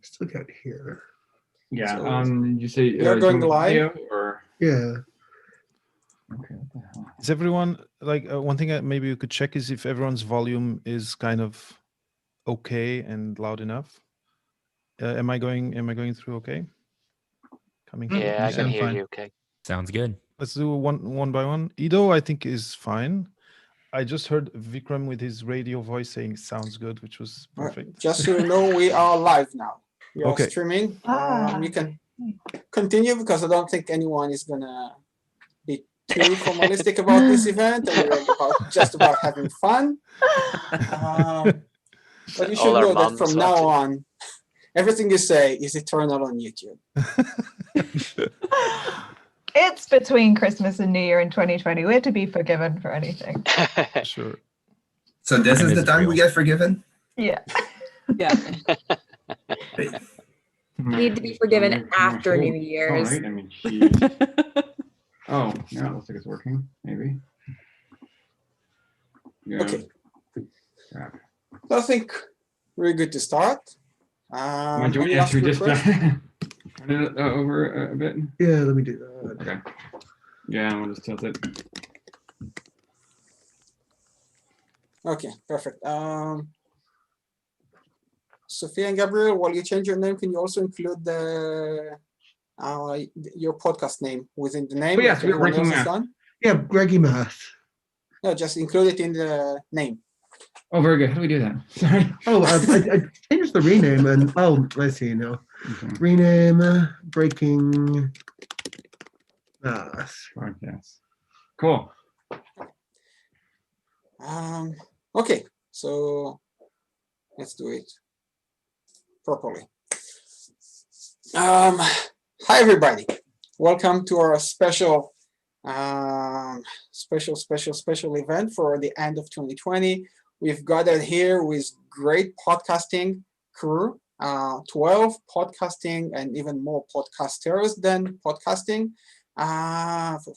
Still got here. Yeah. So, you say you're going live? Or Yeah. okay. What the hell? Is everyone like one thing that maybe you could check is if everyone's volume is kind of okay and loud enough. Am I going through okay? Coming through? Yeah, I can Yeah, hear fine. you okay. Sounds good. Let's do one by one. Ido, I think, is fine. I just heard Vikram with his radio voice saying sounds good, which was perfect. Just so you know, we are live now. We are Okay. streaming. You can continue because I don't think anyone is gonna be too formalistic about this event. And we're just about having fun. But you should All our know that moms from now watching. on, everything you say is eternal on YouTube. It's between Christmas and New Year in 2020. We're to be forgiven for anything. Sure. So this Time is the is time we real. get forgiven? Yeah. Yeah. Great. Need to be forgiven after New Year's. All right. I mean, geez. Oh, yeah, it looks like it's working. Maybe. Yeah. Okay. Crap. So I think we're good to start. Do you want any us last to just request? turn it over a bit? Yeah, let me do that. Okay. Yeah, we'll just tilt it. Okay, perfect. Sophia and Gabriel, while you change your name, can you also include the your podcast name within the name? Oh, yes, like we're everyone working else has that. done? Yeah, Greggy Math. No, just include it in the name. Oh, very good. How do we do that? Sorry. Oh, I changed the rename and I see now. Okay. Rename Breaking Math. Podcast. Cool. Okay, so let's do it properly. Hi everybody, welcome to our special event for the end of 2020. We've gathered here with great podcasting crew, 12 podcasting and even more podcasters than podcasting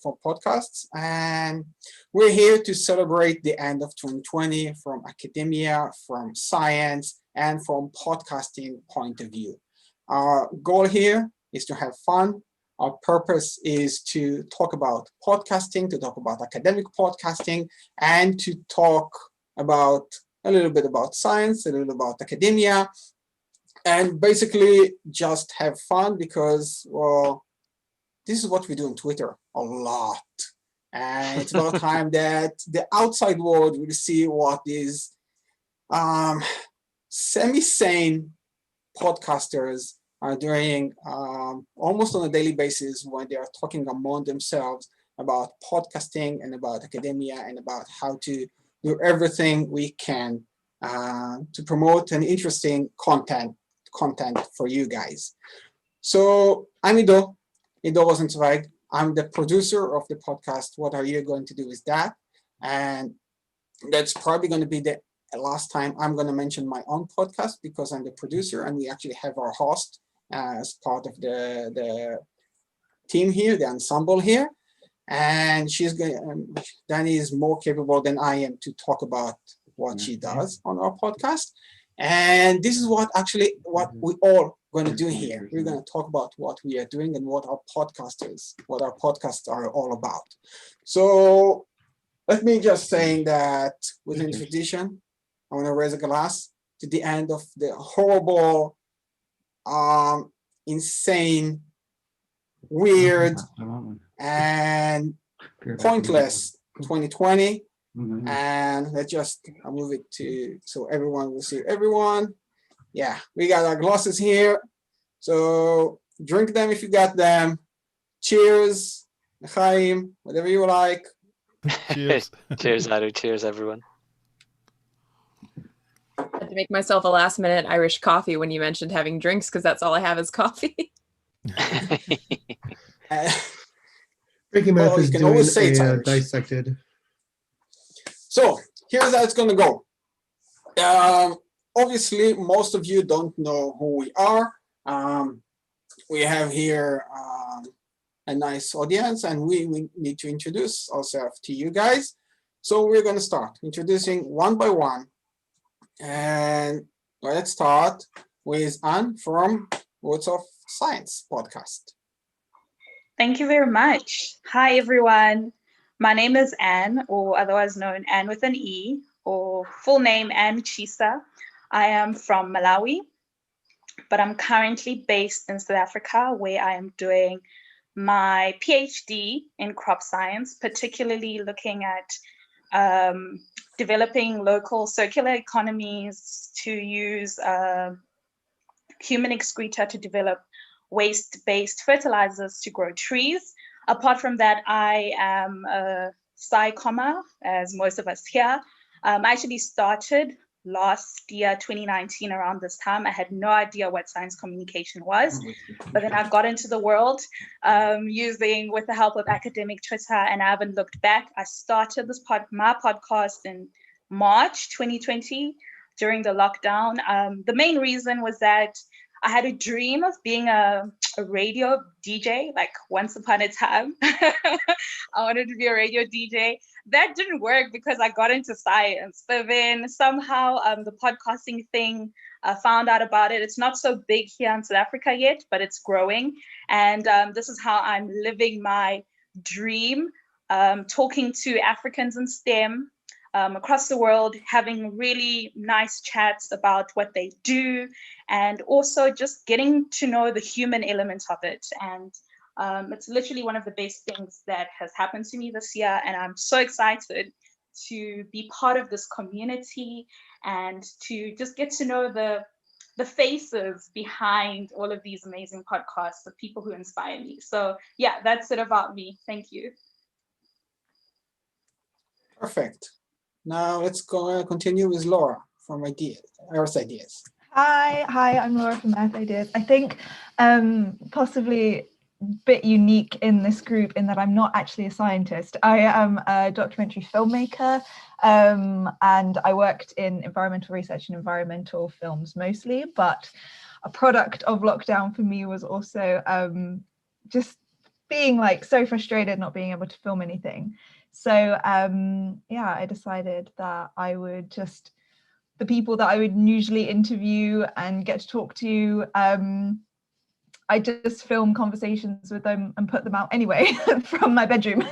for podcasts, and we're here to celebrate the end of 2020 from academia, from science, and from podcasting point of view. Our goal here is to have fun. Our purpose is to talk about podcasting, to talk about academic podcasting, and to talk about a little bit about science, a little about academia, and basically just have fun because, well, this is what we do on Twitter a lot. And it's about time that the outside world will see what these semi-sane podcasters are doing almost on a daily basis when they are talking among themselves about podcasting and about academia and about how to do everything we can to promote an interesting content for you guys. So I'm Ido Rosenzweig. I'm the producer of the podcast. What are you going to do with that? And that's probably going to be the last time I'm going to mention my own podcast because I'm the producer and we actually have our host as part of the team here, the ensemble here. And Danny is more capable than I am to talk about what she does on our podcast. And this is what we all going to do here. We're going to talk about what we are doing and what our podcasts are all about. So let me just say that within tradition, I want to raise a glass to the end of the horrible, insane, weird, and pointless 2020. And let's just move it to so everyone will see everyone. Yeah, we got our glasses here. So drink them if you got them. Cheers, Chaim, whatever you like. Cheers. Cheers, Adu. Cheers, everyone. I had to make myself a last minute Irish coffee when you mentioned having drinks because that's all I have is coffee. Breaking Math Well, is you can doing always say it's a Irish. dissected. So here's how it's going to go. Obviously, most of you don't know who we are. We have here a nice audience, and we need to introduce ourselves to you guys. So we're going to start introducing one by one. And let's start with Anne from Words of Science podcast. Thank you very much. Hi, everyone. My name is Anne, or otherwise known Anne with an E, or full name Anne Chisa. I am from Malawi, but I'm currently based in South Africa, where I am doing my PhD in crop science, particularly looking at developing local circular economies to use human excreta to develop waste-based fertilizers to grow trees. Apart from that, I am a sci-commer, as most of us here. I actually started last year, 2019, around this time. I had no idea what science communication was, but then I got into the world with the help of academic Twitter, and I haven't looked back. I started my podcast in March 2020 during the lockdown. The main reason was that I had a dream of being a radio DJ, like once upon a time. I wanted to be a radio DJ. That didn't work because I got into science, but then somehow the podcasting thing, I found out about it. It's not so big here in South Africa yet, but it's growing. And this is how I'm living my dream, talking to Africans in STEM, across the world, having really nice chats about what they do, and also just getting to know the human element of it. And it's literally one of the best things that has happened to me this year. And I'm so excited to be part of this community and to just get to know the faces behind all of these amazing podcasts, the people who inspire me. So yeah, that's it about me. Thank you. Perfect. Now let's continue with Laura from Earth Ideas. Hi, I'm Laura from Earth Ideas. I think possibly a bit unique in this group in that I'm not actually a scientist. I am a documentary filmmaker, and I worked in environmental research and environmental films mostly, but a product of lockdown for me was also just being like so frustrated not being able to film anything. So yeah, I decided that I would just, the people that I would usually interview and get to talk to, I just film conversations with them and put them out anyway from my bedroom.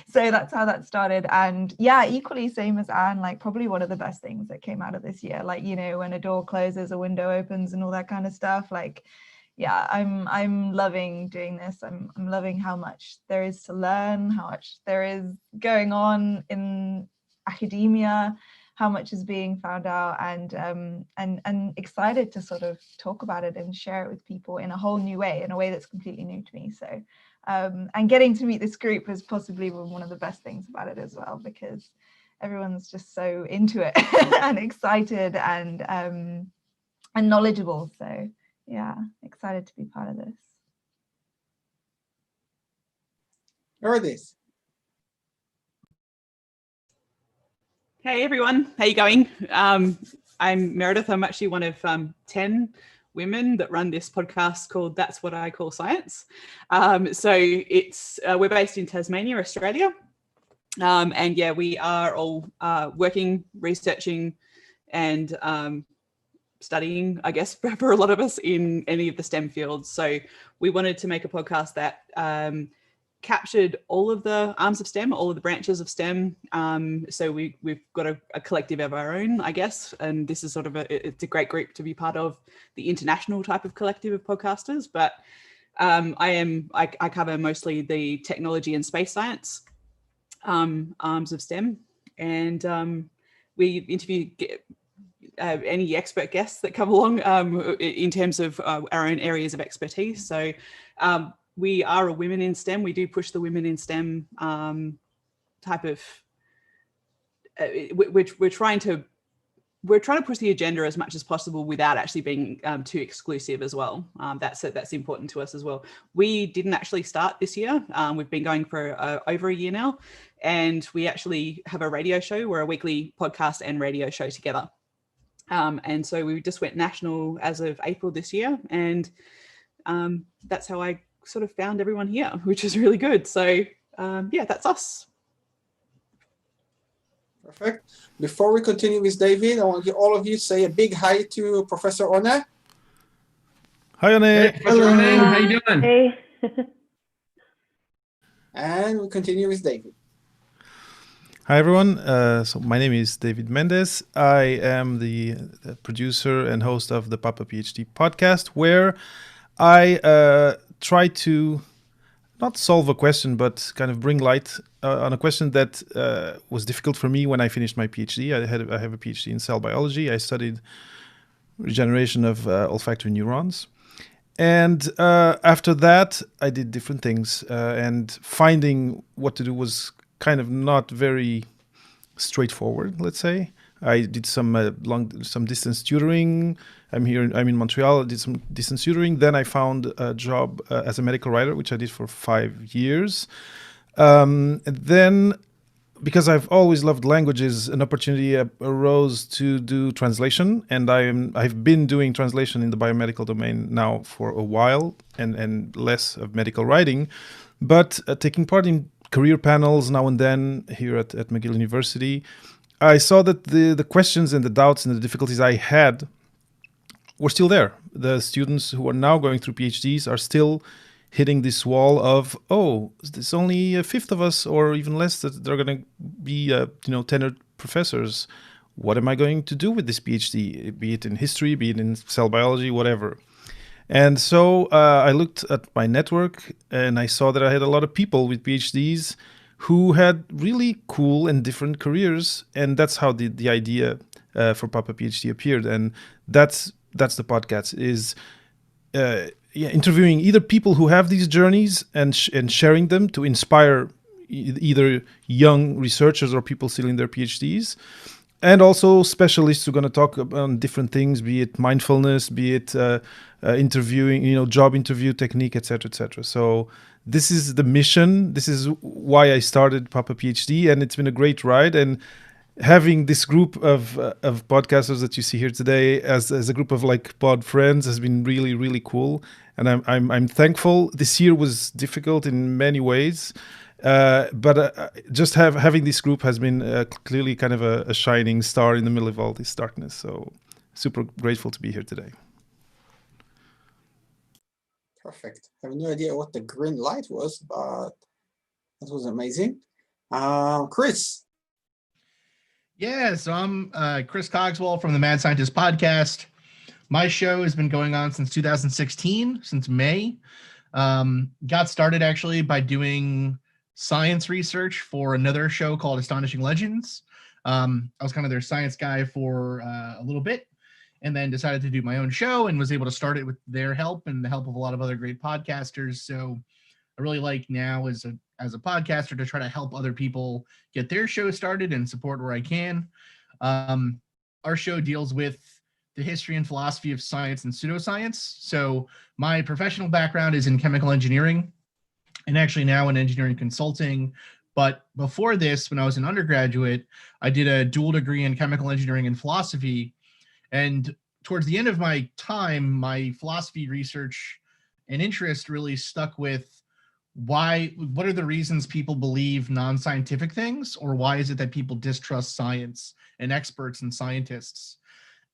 So that's how that started. And yeah, equally same as Anne, like probably one of the best things that came out of this year. Like, you know, when a door closes, a window opens and all that kind of stuff. Like, yeah, I'm loving doing this. I'm loving how much there is to learn, how much there is going on in academia, how much is being found out, and excited to sort of talk about it and share it with people in a whole new way, in a way that's completely new to me. So and getting to meet this group is possibly one of the best things about it as well, because everyone's just so into it and excited and knowledgeable. So yeah, excited to be part of this. Meredith. Hey everyone, how you going? I'm Meredith. I'm actually one of 10 women that run this podcast called That's What I Call Science. So it's we're based in Tasmania, Australia. And yeah, we are all working, researching and studying, I guess, for a lot of us in any of the STEM fields. So we wanted to make a podcast that captured all of the arms of STEM, all of the branches of STEM. So we've got a collective of our own, I guess. And this is sort of it's a great group to be part of, the international type of collective of podcasters. But I cover mostly the technology and space science arms of STEM. And we interview any expert guests that come along in terms of our own areas of expertise. So we are a women in STEM. We do push the women in STEM type of, we're trying to push the agenda as much as possible without actually being too exclusive as well. That's important to us as well. We didn't actually start this year. We've been going for over a year now, and we actually have a radio show. We're a weekly podcast and radio show together. And so we just went national as of April this year, and that's how I sort of found everyone here, which is really good. So yeah, that's us. Perfect. Before we continue with David, I want all of you to say a big hi to Professor Ona. Hi, Anne. Hey, Professor Renee, how you doing? Hey. And we continue with David. Hi, everyone. So my name is David Mendes. I am the producer and host of the PLanthropology Podcast, where I try to not solve a question, but kind of bring light on a question that was difficult for me when I finished my PhD. I have a PhD in cell biology. I studied regeneration of olfactory neurons. And after that, I did different things. And finding what to do was kind of not very straightforward, let's say. I did some distance tutoring. I'm in Montreal. I did some distance tutoring. Then I found a job as a medical writer, which I did for 5 years. And then, because I've always loved languages, an opportunity arose to do translation, and I've been doing translation in the biomedical domain now for a while, and less of medical writing, but taking part in career panels now and then here at McGill University. I saw that the questions and the doubts and the difficulties I had were still there. The students who are now going through PhDs are still hitting this wall of, there's only a fifth of us or even less that they're going to be, tenured professors. What am I going to do with this PhD? Be it in history, be it in cell biology, whatever. And so I looked at my network and I saw that I had a lot of people with PhDs who had really cool and different careers, and that's how the idea for Papa PhD appeared, and that's the podcast, is interviewing either people who have these journeys and sharing them to inspire either young researchers or people still in their PhDs, and also specialists who are going to talk about different things, be it mindfulness, be it interviewing, job interview technique, etc., etc. So this is the mission. This is why I started Papa PhD, and it's been a great ride. And having this group of podcasters that you see here today as a group of like pod friends has been really, really cool. And I'm thankful. This year was difficult in many ways, but just having this group has been clearly kind of a shining star in the middle of all this darkness. So super grateful to be here today. Perfect. I have no idea what the green light was, but that was amazing. Chris. Yeah, so I'm Chris Cogswell from the Mad Scientist Podcast. My show has been going on since 2016, since May. Got started actually by doing science research for another show called Astonishing Legends. I was kind of their science guy for a little bit, and then decided to do my own show and was able to start it with their help and the help of a lot of other great podcasters. So I really like now as a podcaster to try to help other people get their show started and support where I can. Our show deals with the history and philosophy of science and pseudoscience. So my professional background is in chemical engineering and actually now in engineering consulting. But before this, when I was an undergraduate, I did a dual degree in chemical engineering and philosophy. And towards the end of my time, my philosophy research and interest really stuck with what are the reasons people believe non-scientific things, or why is it that people distrust science and experts and scientists?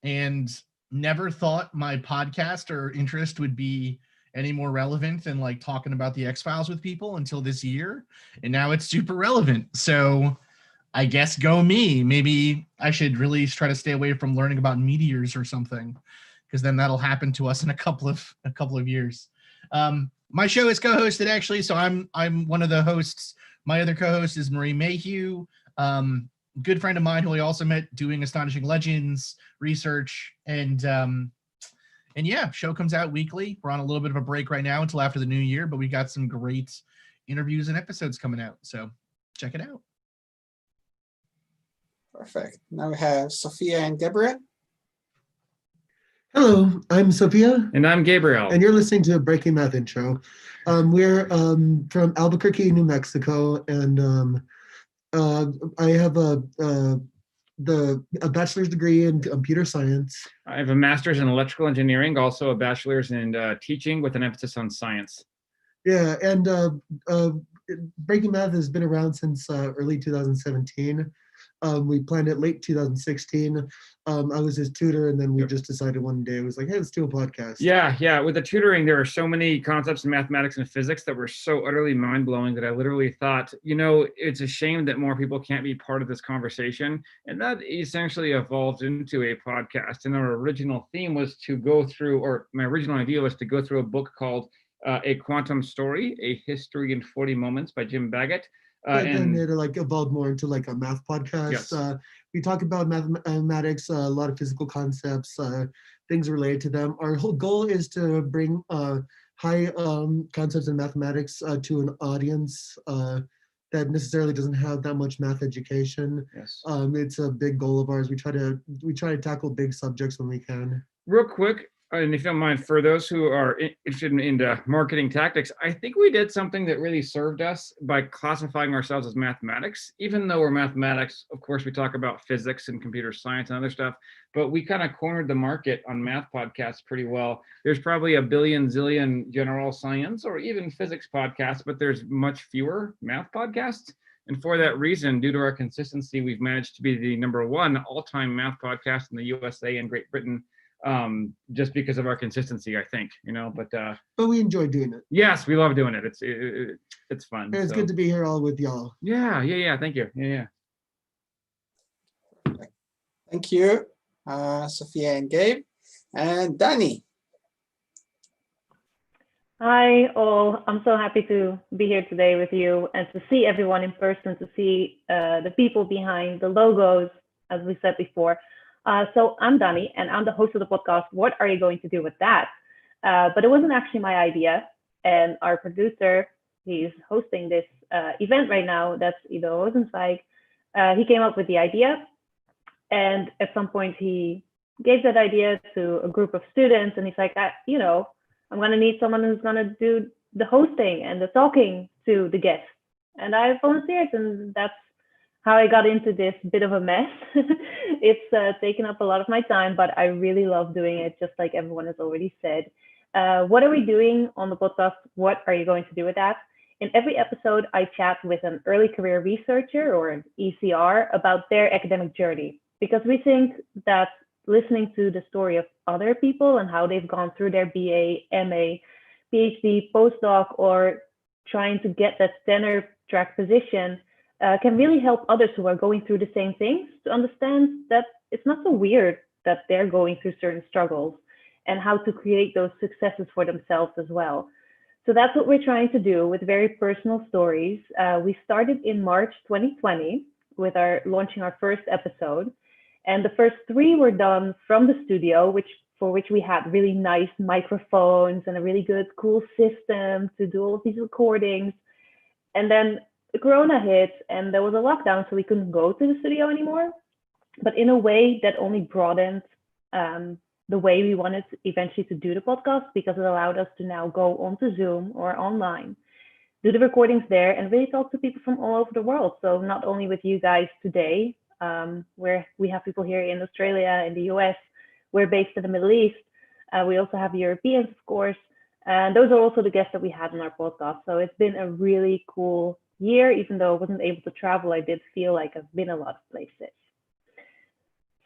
And never thought my podcast or interest would be any more relevant than like talking about the X-Files with people until this year. And now it's super relevant. So I guess go me. Maybe I should really try to stay away from learning about meteors or something, because then that'll happen to us in a couple of years. My show is co-hosted actually, so I'm one of the hosts. My other co-host is Marie Mayhew, good friend of mine who I also met doing Astonishing Legends research, and yeah, show comes out weekly. We're on a little bit of a break right now until after the new year, but we got some great interviews and episodes coming out, so check it out. Perfect. Now we have Sophia and Gabriel. Hello, I'm Sophia. And I'm Gabriel. And you're listening to Breaking Math Intro. We're from Albuquerque, New Mexico, and I have a bachelor's degree in computer science. I have a master's in electrical engineering, also a bachelor's in teaching with an emphasis on science. Yeah, and Breaking Math has been around since early 2017. We planned it late 2016. I was his tutor, and then we just decided one day, it was like, hey, let's do a podcast. Yeah. With the tutoring, there are so many concepts in mathematics and physics that were so utterly mind-blowing that I literally thought, it's a shame that more people can't be part of this conversation. And that essentially evolved into a podcast. And our original theme was to go through, or my original idea was to go through a book called A Quantum Story, A History in 40 Moments by Jim Baggett. And it evolved more into a math podcast. Yes. We talk about mathematics, a lot of physical concepts, things related to them. Our whole goal is to bring high concepts in mathematics to an audience that necessarily doesn't have that much math education. Yes. It's a big goal of ours. We try to tackle big subjects when we can. Real quick, and if you don't mind, for those who are interested in marketing tactics, I think we did something that really served us by classifying ourselves as mathematics. Even though we're mathematics, of course, we talk about physics and computer science and other stuff, but we kind of cornered the market on math podcasts pretty well. There's probably a billion zillion general science or even physics podcasts, but there's much fewer math podcasts. And for that reason, due to our consistency, we've managed to be the #1 all-time math podcast in the USA and Great Britain. Just because of our consistency, I think, but we enjoy doing it. Yes, we love doing it. It's fun. And it's good to be here all with y'all. Yeah. Thank you. Yeah. Thank you, Sophia and Gabe. And Danny. Hi, all. I'm so happy to be here today with you and to see everyone in person, to see the people behind the logos, as we said before. So I'm Dani, and I'm the host of the podcast, What Are You Going to Do With That? But it wasn't actually my idea. And our producer, he's hosting this event right now, that's Ido Rosenzweig. He came up with the idea. And at some point, he gave that idea to a group of students. And he's like, I'm going to need someone who's going to do the hosting and the talking to the guests. And I volunteered, and that's how I got into this bit of a mess. It's taken up a lot of my time, but I really love doing it, just like everyone has already said. What are we doing on the podcast? What are you going to do with that? In every episode, I chat with an early career researcher or an ECR about their academic journey, because we think that listening to the story of other people and how they've gone through their BA, MA, PhD, postdoc, or trying to get that tenure track position can really help others who are going through the same things to understand that it's not so weird that they're going through certain struggles, and how to create those successes for themselves as well. So that's what we're trying to do with very personal stories. We started in March 2020 with launching our first episode. And the first 3 were done from the studio, for which we had really nice microphones and a really good, cool system to do all of these recordings. And then the Corona hit and there was a lockdown, so we couldn't go to the studio anymore. But in a way that only broadened the way we wanted eventually to do the podcast, because it allowed us to now go onto Zoom or online, do the recordings there, and really talk to people from all over the world. So not only with you guys today, where we have people here in Australia, in the US, we're based in the Middle East. We also have Europeans, of course. And those are also the guests that we had on our podcast. So it's been a really cool year. Even though I wasn't able to travel, I did feel like I've been a lot of places.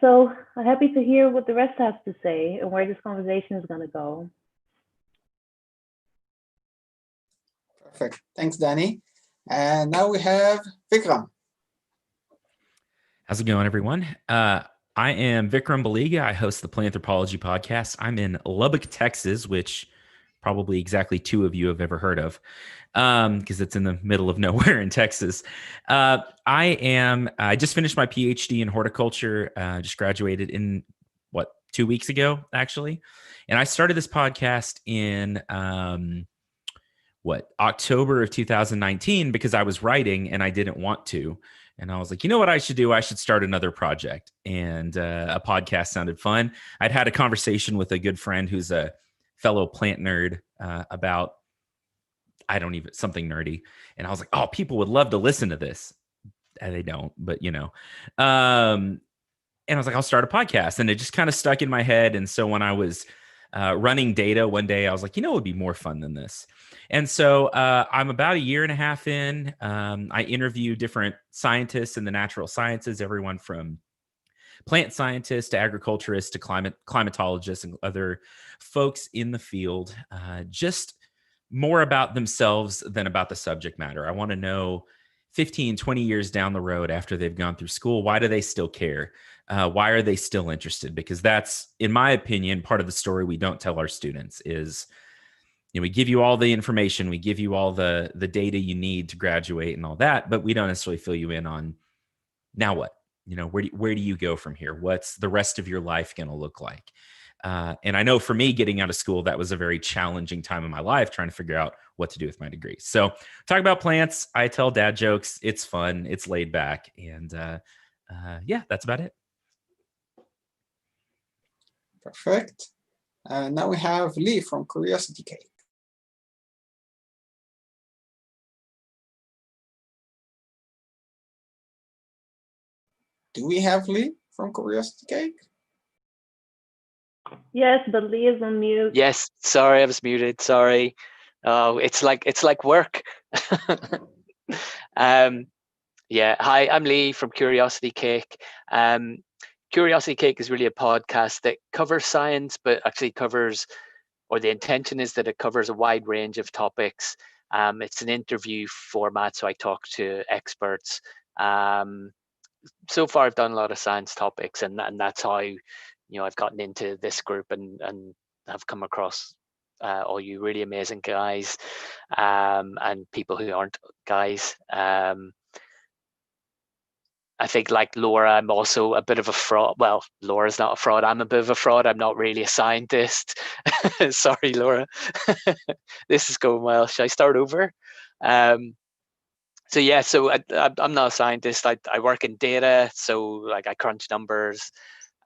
So I'm happy to hear what the rest has to say and where this conversation is going to go. Perfect. Thanks, Danny. And now we have Vikram. How's it going, everyone? I am Vikram Baliga. I host the Planthropology Podcast. I'm in Lubbock, Texas, which probably exactly 2 of you have ever heard of, because it's in the middle of nowhere in Texas. I just finished my PhD in horticulture, just graduated in 2 weeks ago, actually. And I started this podcast in October of 2019, because I was writing and I didn't want to. And I was like, you know what I should do? I should start another project. And a podcast sounded fun. I'd had a conversation with a good friend who's a fellow plant nerd about, something nerdy. And I was like, oh, people would love to listen to this. And they don't, but and I was like, I'll start a podcast. And it just kind of stuck in my head. And so when I was running data one day, I was like, it would be more fun than this. And so I'm about a year and a half in. I interview different scientists in the natural sciences, everyone from plant scientists to agriculturists to climatologists and other folks in the field, just more about themselves than about the subject matter. I want to know 15, 20 years down the road after they've gone through school, why do they still care? Why are they still interested? Because that's, in my opinion, part of the story we don't tell our students is, we give you all the information, we give you all the data you need to graduate and all that, but we don't necessarily fill you in on now what? Where do you go from here? What's the rest of your life going to look like? And I know for me, getting out of school, that was a very challenging time in my life, trying to figure out what to do with my degree. So talk about plants. I tell dad jokes. It's fun. It's laid back. And yeah, that's about it. Perfect. Now we have Lee from Curiosity Cake. Do we have Lee from Curiosity Cake? Yes, but Lee is on mute. Yes, sorry, I was muted. Sorry. Oh, it's like work. Yeah. Hi, I'm Lee from Curiosity Cake. Curiosity Cake is really a podcast that covers science, but actually covers, or the intention is that it covers a wide range of topics. It's an interview format, so I talk to experts. So far I've done a lot of science topics, and that's how I've gotten into this group and have come across all you really amazing guys and people who aren't guys. I think, like Laura, I'm also a bit of a fraud. Well, Laura's not a fraud. I'm a bit of a fraud. I'm not really a scientist. Sorry, Laura. This is going well. Should I start over? So yeah, so I'm not a scientist. I work in data, so like I crunch numbers.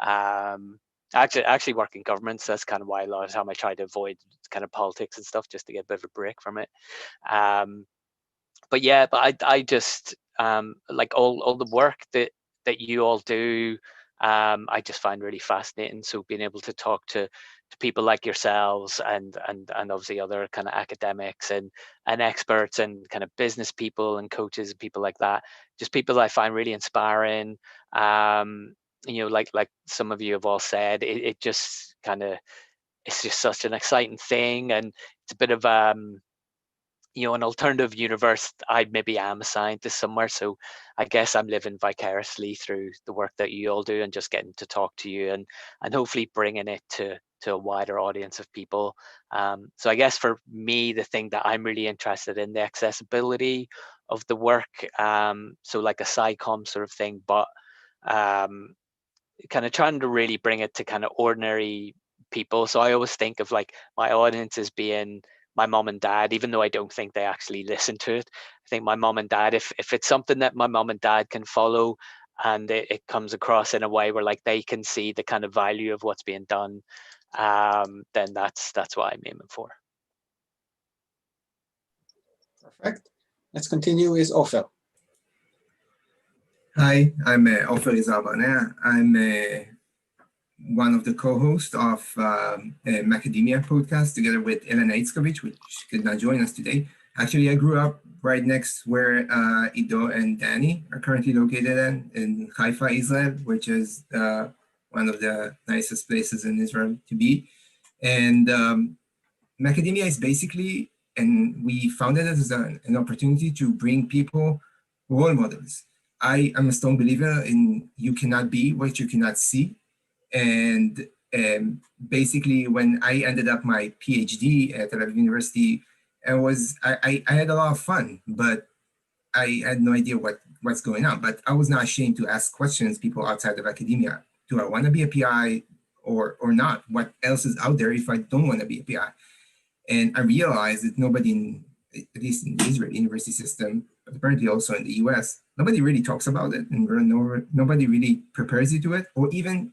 Actually work in government, so that's kind of why a lot of time I try to avoid kind of politics and stuff, just to get a bit of a break from it. But yeah, but I just like all the work that you all do, I just find really fascinating. So being able to talk to people like yourselves and obviously other kind of academics and experts and kind of business people and coaches and people like that, just people I find really inspiring. Like some of you have all said, it just kind of, it's just such an exciting thing, and it's a bit of an alternative universe. I maybe am a scientist somewhere, so I guess I'm living vicariously through the work that you all do, and just getting to talk to you and hopefully bringing it to a wider audience of people. So I guess for me, the thing that I'm really interested in, the accessibility of the work, so like a SciComm sort of thing, but kind of trying to really bring it to kind of ordinary people. So I always think of like my audience as being my mom and dad, even though I don't think they actually listen to it. I think my mom and dad, if it's something that my mom and dad can follow and it comes across in a way where like they can see the kind of value of what's being done, then that's what I'm aiming for. Perfect. Let's continue with Ofer. Hi, I'm Ofer Izarbana. I'm one of the co-hosts of Macadamia Podcast together with Elena Itzkovich, which could not join us today. Actually, I grew up right next where Ido and Danny are currently located in Haifa, Israel, which is one of the nicest places in Israel to be. And Macadamia is basically, and we founded it as an opportunity to bring people role models. I am a strong believer in you cannot be what you cannot see. And basically, when I ended up my PhD at Tel Aviv University, I had a lot of fun, but I had no idea what's going on. But I was not ashamed to ask questions, people outside of academia. Do I want to be a PI or not? What else is out there if I don't want to be a PI? And I realized that nobody, at least in the Israeli university system, but apparently also in the US, nobody really talks about it, and nobody really prepares you to it, or even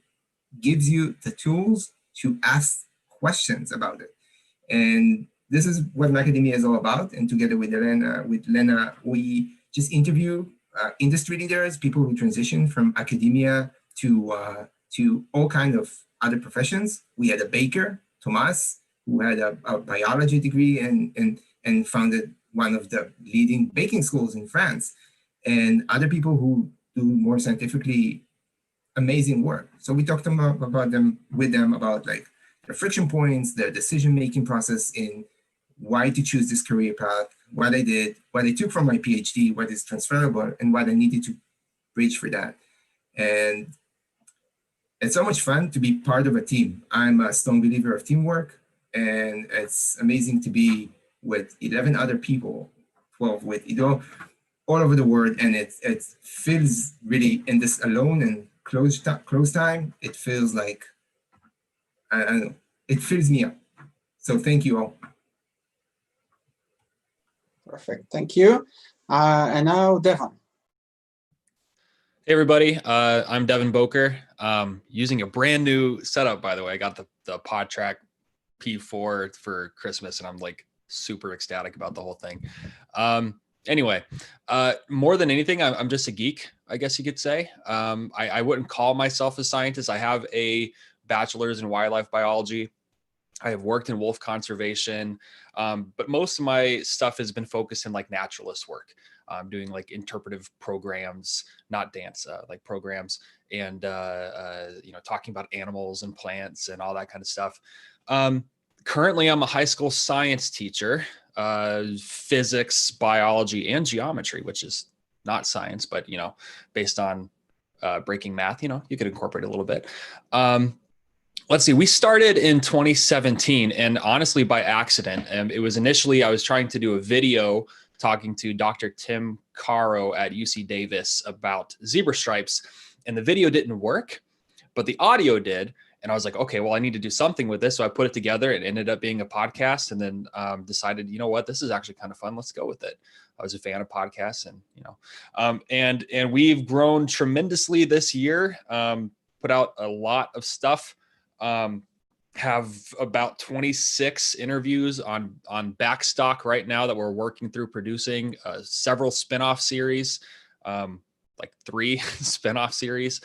gives you the tools to ask questions about it. And this is what Macadamia is all about. And together with Lena, we just interview industry leaders, people who transition from academia to all kinds of other professions. We had a baker Thomas, who had a biology degree and founded one of the leading baking schools in France, and other people who do more scientifically amazing work. So we talked with them about like the friction points, the decision-making process in why to choose this career path, what I did, what I took from my PhD, what is transferable, and what I needed to bridge for that. And it's so much fun to be part of a team. I'm a strong believer of teamwork, and it's amazing to be with 11 other people, 12 with Ido, all over the world. And it feels really, in this alone and close time, it feels like, I don't know, it fills me up. So thank you all. Perfect, thank you. And now Devon. Hey everybody, I'm Devon Boker. Using a brand new setup, by the way. I got the PodTrack P4 for Christmas, and I'm like super ecstatic about the whole thing. Anyway, more than anything, I'm just a geek, I guess you could say. I wouldn't call myself a scientist. I have a bachelor's in wildlife biology. I have worked in wolf conservation, but most of my stuff has been focused in like naturalist work. I'm doing like interpretive programs, not dance, like programs, and talking about animals and plants and all that kind of stuff. Currently, I'm a high school science teacher, physics, biology, and geometry, which is not science, but based on breaking math, you could incorporate a little bit. Let's see, we started in 2017, and honestly by accident. It was initially, I was trying to do a video talking to Dr. Tim Caro at UC Davis about zebra stripes, and the video didn't work, but the audio did. And I was like, okay, well, I need to do something with this. So I put it together. It ended up being a podcast, and then decided, you know what, this is actually kind of fun. Let's go with it. I was a fan of podcasts, and, and we've grown tremendously this year, put out a lot of stuff. Have about 26 interviews on backstock right now that we're working through producing, several spinoff series, like 3 spinoff series.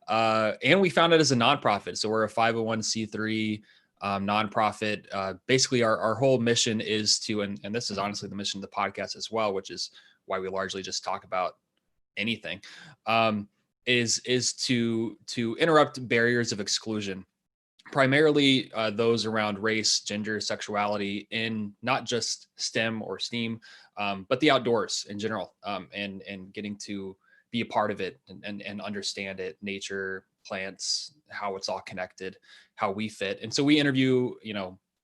And we found it as a nonprofit. So we're a 501c3 nonprofit. Basically our whole mission is to, and this is honestly the mission of the podcast as well, which is why we largely just talk about anything, is to interrupt barriers of exclusion. Primarily those around race, gender, sexuality, in not just STEM or STEAM, but the outdoors in general, and getting to be a part of it and understand it, nature, plants, how it's all connected, how we fit. And so we interview,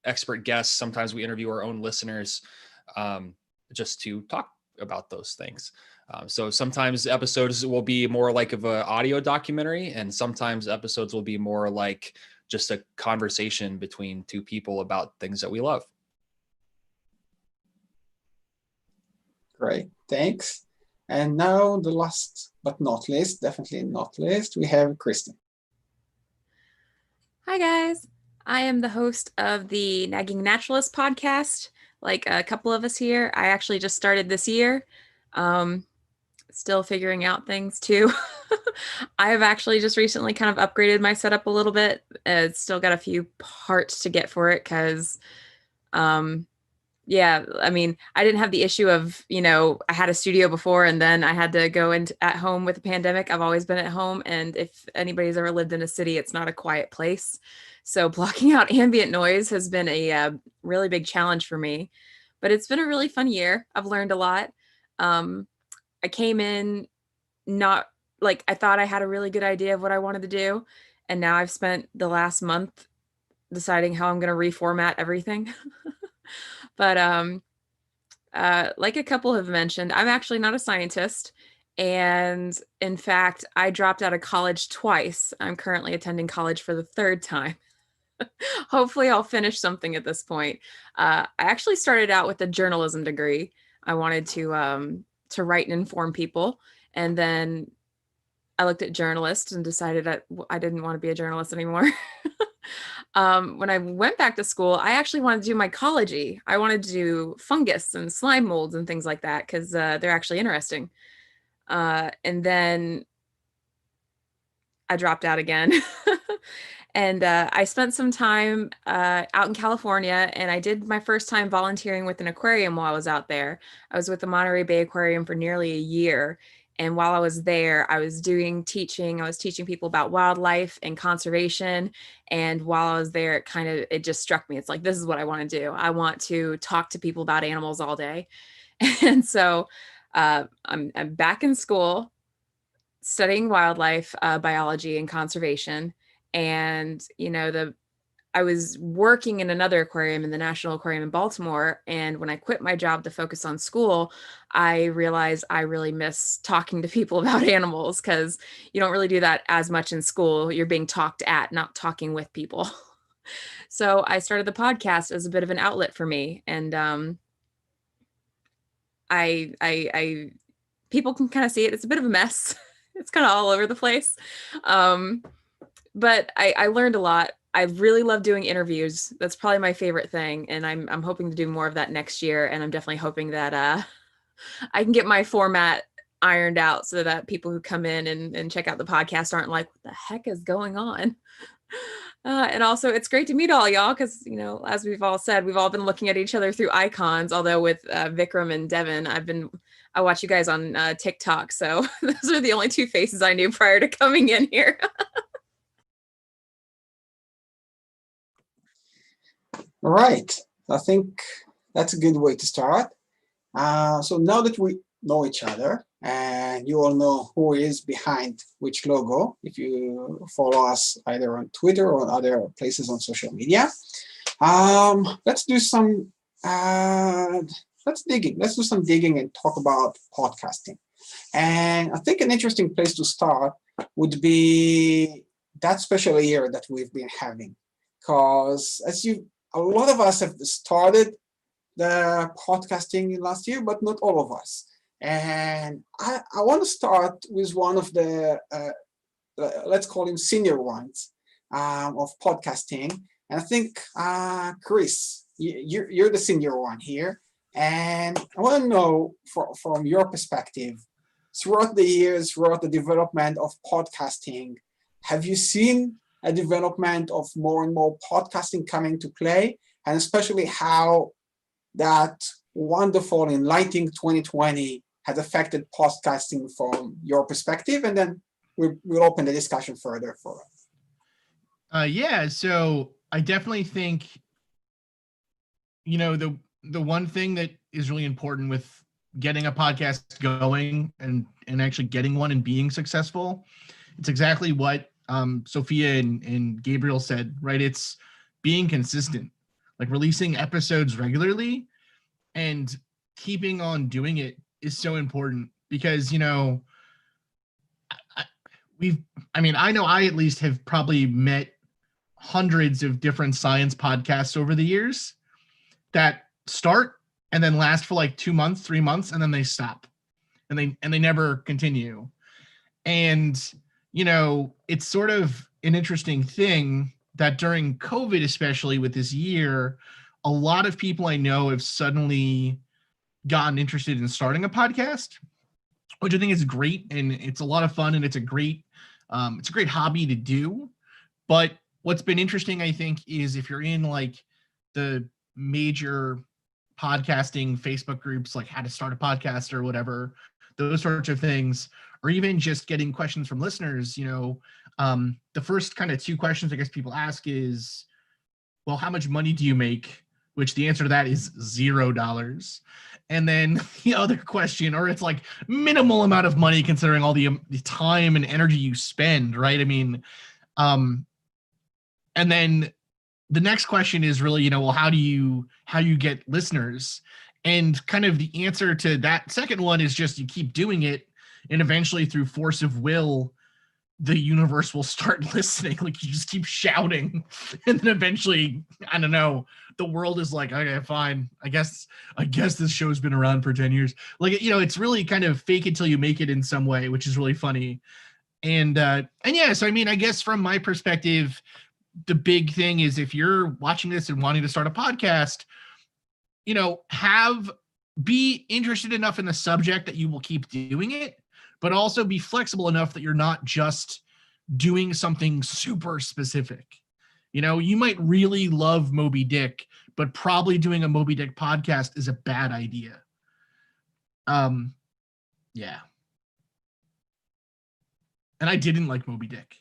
expert guests. Sometimes we interview our own listeners, just to talk about those things. So sometimes episodes will be more like of an audio documentary, and sometimes episodes will be more like just a conversation between 2 people about things that we love. Great, thanks. And now the last but not least, definitely not least, we have Kristen. Hi guys, I am the host of the Nagging Naturalist podcast. Like a couple of us here, I actually just started this year. Still figuring out things too. I have actually just recently kind of upgraded my setup a little bit. It's still got a few parts to get for it because, yeah, I mean, I didn't have the issue of, I had a studio before and then I had to go at home with the pandemic. I've always been at home. And if anybody's ever lived in a city, it's not a quiet place. So blocking out ambient noise has been a really big challenge for me, but it's been a really fun year. I've learned a lot. I came in not like I thought I had a really good idea of what I wanted to do. And now I've spent the last month deciding how I'm going to reformat everything. But like a couple have mentioned, I'm actually not a scientist. And in fact, I dropped out of college twice. I'm currently attending college for the 3rd time. Hopefully I'll finish something at this point. I actually started out with a journalism degree. I wanted to write and inform people. And then I looked at journalists and decided I didn't want to be a journalist anymore. When I went back to school, I actually wanted to do mycology. I wanted to do fungus and slime molds and things like that because they're actually interesting. And then I dropped out again. And I spent some time out in California, and I did my first time volunteering with an aquarium while I was out there. I was with the Monterey Bay Aquarium for nearly a year. And while I was there, I was teaching. I was teaching people about wildlife and conservation. And while I was there, it just struck me. It's like, this is what I want to do. I want to talk to people about animals all day. And so I'm back in school studying wildlife biology and conservation. And, I was working in another aquarium in the National Aquarium in Baltimore. And when I quit my job to focus on school, I realized I really miss talking to people about animals, because you don't really do that as much in school. You're being talked at, not talking with people. So I started the podcast as a bit of an outlet for me. And people can kind of see it. It's a bit of a mess. It's kind of all over the place. But I learned a lot. I really love doing interviews. That's probably my favorite thing. And I'm hoping to do more of that next year. And I'm definitely hoping that I can get my format ironed out so that people who come in and check out the podcast aren't like, what the heck is going on? And also it's great to meet all y'all, because, as we've all said, we've all been looking at each other through icons, although with Vikram and Devon, I watch you guys on TikTok. So those are the only two faces I knew prior to coming in here. All right, I think that's a good way to start. So now that we know each other and you all know who is behind which logo, if you follow us either on Twitter or other places on social media, let's do some digging. Let's do some digging and talk about podcasting. And I think an interesting place to start would be that special year that we've been having, because a lot of us have started the podcasting last year, but not all of us. And I want to start with one of the, let's call him senior ones of podcasting. And I think, Chris, you're the senior one here. And I want to know from your perspective, throughout the years, throughout the development of podcasting, have you seen a development of more and more podcasting coming to play, and especially how that wonderful enlightening 2020 has affected podcasting from your perspective? And then we'll open the discussion further for us. Yeah, so I definitely think, the one thing that is really important with getting a podcast going and actually getting one and being successful, it's exactly what Sophia and Gabriel said, right? It's being consistent, like releasing episodes regularly and keeping on doing it is so important, because, I know I at least have probably met hundreds of different science podcasts over the years that start and then last for like 2 months, 3 months, and then they stop and they never continue. And it's sort of an interesting thing that during COVID, especially with this year, a lot of people I know have suddenly gotten interested in starting a podcast, which I think is great. And it's a lot of fun, and it's a great hobby to do. But what's been interesting, I think, is if you're in like the major podcasting Facebook groups, like how to start a podcast or whatever, those sorts of things, or even just getting questions from listeners, the first kind of two questions I guess people ask is, well, how much money do you make? Which the answer to that is $0. And then the other question, or it's like minimal amount of money considering all the time and energy you spend, right? I mean, and then the next question is really, well, how do you get listeners? And kind of the answer to that second one is just you keep doing it, and eventually through force of will, the universe will start listening. Like you just keep shouting, and then eventually, I don't know, the world is like, okay, fine. I guess this show's been around for 10 years. Like, it's really kind of fake until you make it in some way, which is really funny. And yeah, so I mean, I guess from my perspective, the big thing is if you're watching this and wanting to start a podcast, be interested enough in the subject that you will keep doing it, but also be flexible enough that you're not just doing something super specific. You know, you might really love Moby Dick, but probably doing a Moby Dick podcast is a bad idea. Yeah. And I didn't like Moby Dick.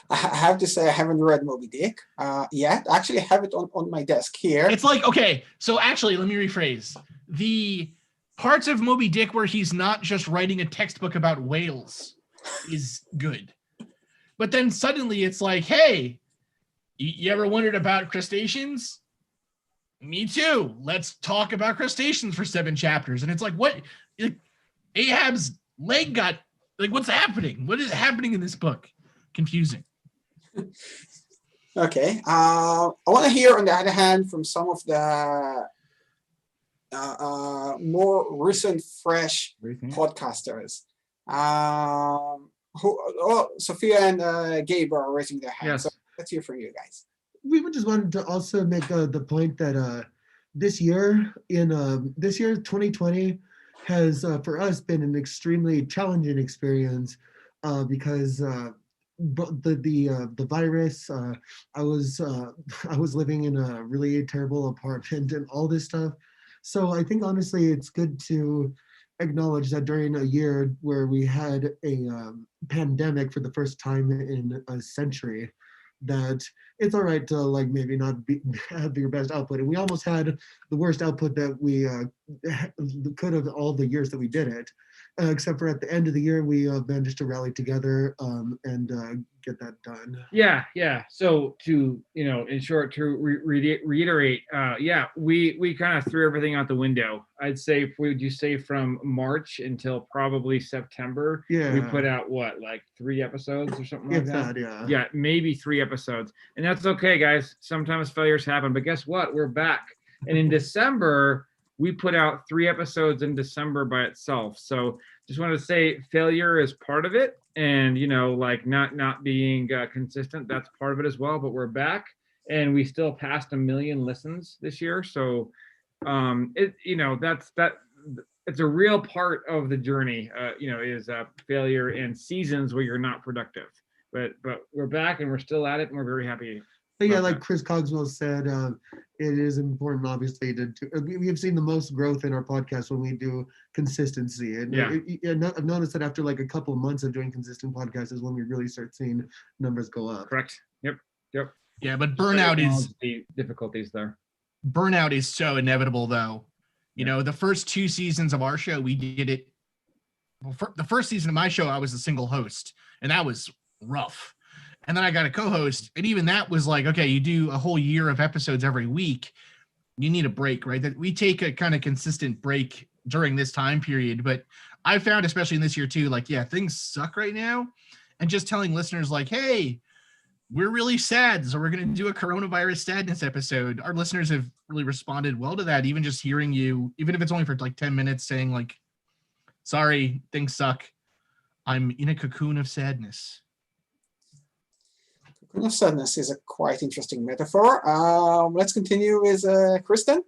I have to say I haven't read Moby Dick yet. Actually, I have it on my desk here. It's like, okay, so actually, let me rephrase. The parts of Moby Dick where he's not just writing a textbook about whales is good. But then suddenly it's like, hey, you ever wondered about crustaceans? Me too. Let's talk about crustaceans for 7 chapters. And it's like, what? Like, Ahab's leg got, like, what's happening? What is happening in this book? Confusing. Okay. I want to hear, on the other hand, from some of the more recent, fresh podcasters. Sophia and Gabe are raising their hands. Yes. So let's hear from you guys. We just wanted to also make the point that this year, 2020, has for us been an extremely challenging experience because the virus. I was living in a really terrible apartment and all this stuff. So I think honestly, it's good to acknowledge that during a year where we had a pandemic for the first time in a century, that it's all right to like maybe not have your best output. And we almost had the worst output that we could have all the years that we did it, except for at the end of the year, we managed to rally together and get that done. Yeah. So to, in short, to reiterate, we kind of threw everything out the window. I'd say, would you say from March until probably September, we put out like 3 episodes or something like that? Yeah, maybe 3 episodes. And that's okay, guys. Sometimes failures happen, but guess what? We're back. And in December, we put out 3 episodes in December by itself. So just want to say failure is part of it. And, like not being consistent, that's part of it as well. But we're back and we still passed 1 million listens this year. So, it's a real part of the journey, is failure and seasons where you're not productive. But we're back and we're still at it and we're very happy. But yeah, like Chris Cogswell said, it is important, obviously, we have seen the most growth in our podcast when we do consistency. And I've noticed that after like a couple of months of doing consistent podcasts is when we really start seeing numbers go up. Correct. Yep. Yeah, but burnout is the difficulties there. Burnout is so inevitable, though. The first 2 seasons of our show, we did it. Well, the first season of my show, I was a single host, and that was rough. And then I got a co-host, and even that was like, okay, you do a whole year of episodes every week. You need a break, right? That we take a kind of consistent break during this time period. But I found, especially in this year too, like, yeah, things suck right now. And just telling listeners like, hey, we're really sad, so we're going to do a coronavirus sadness episode. Our listeners have really responded well to that. Even just hearing you, even if it's only for like 10 minutes, saying like, sorry, things suck. I'm in a cocoon of sadness. Cocoon of sadness is a quite interesting metaphor. Let's continue with Kristen.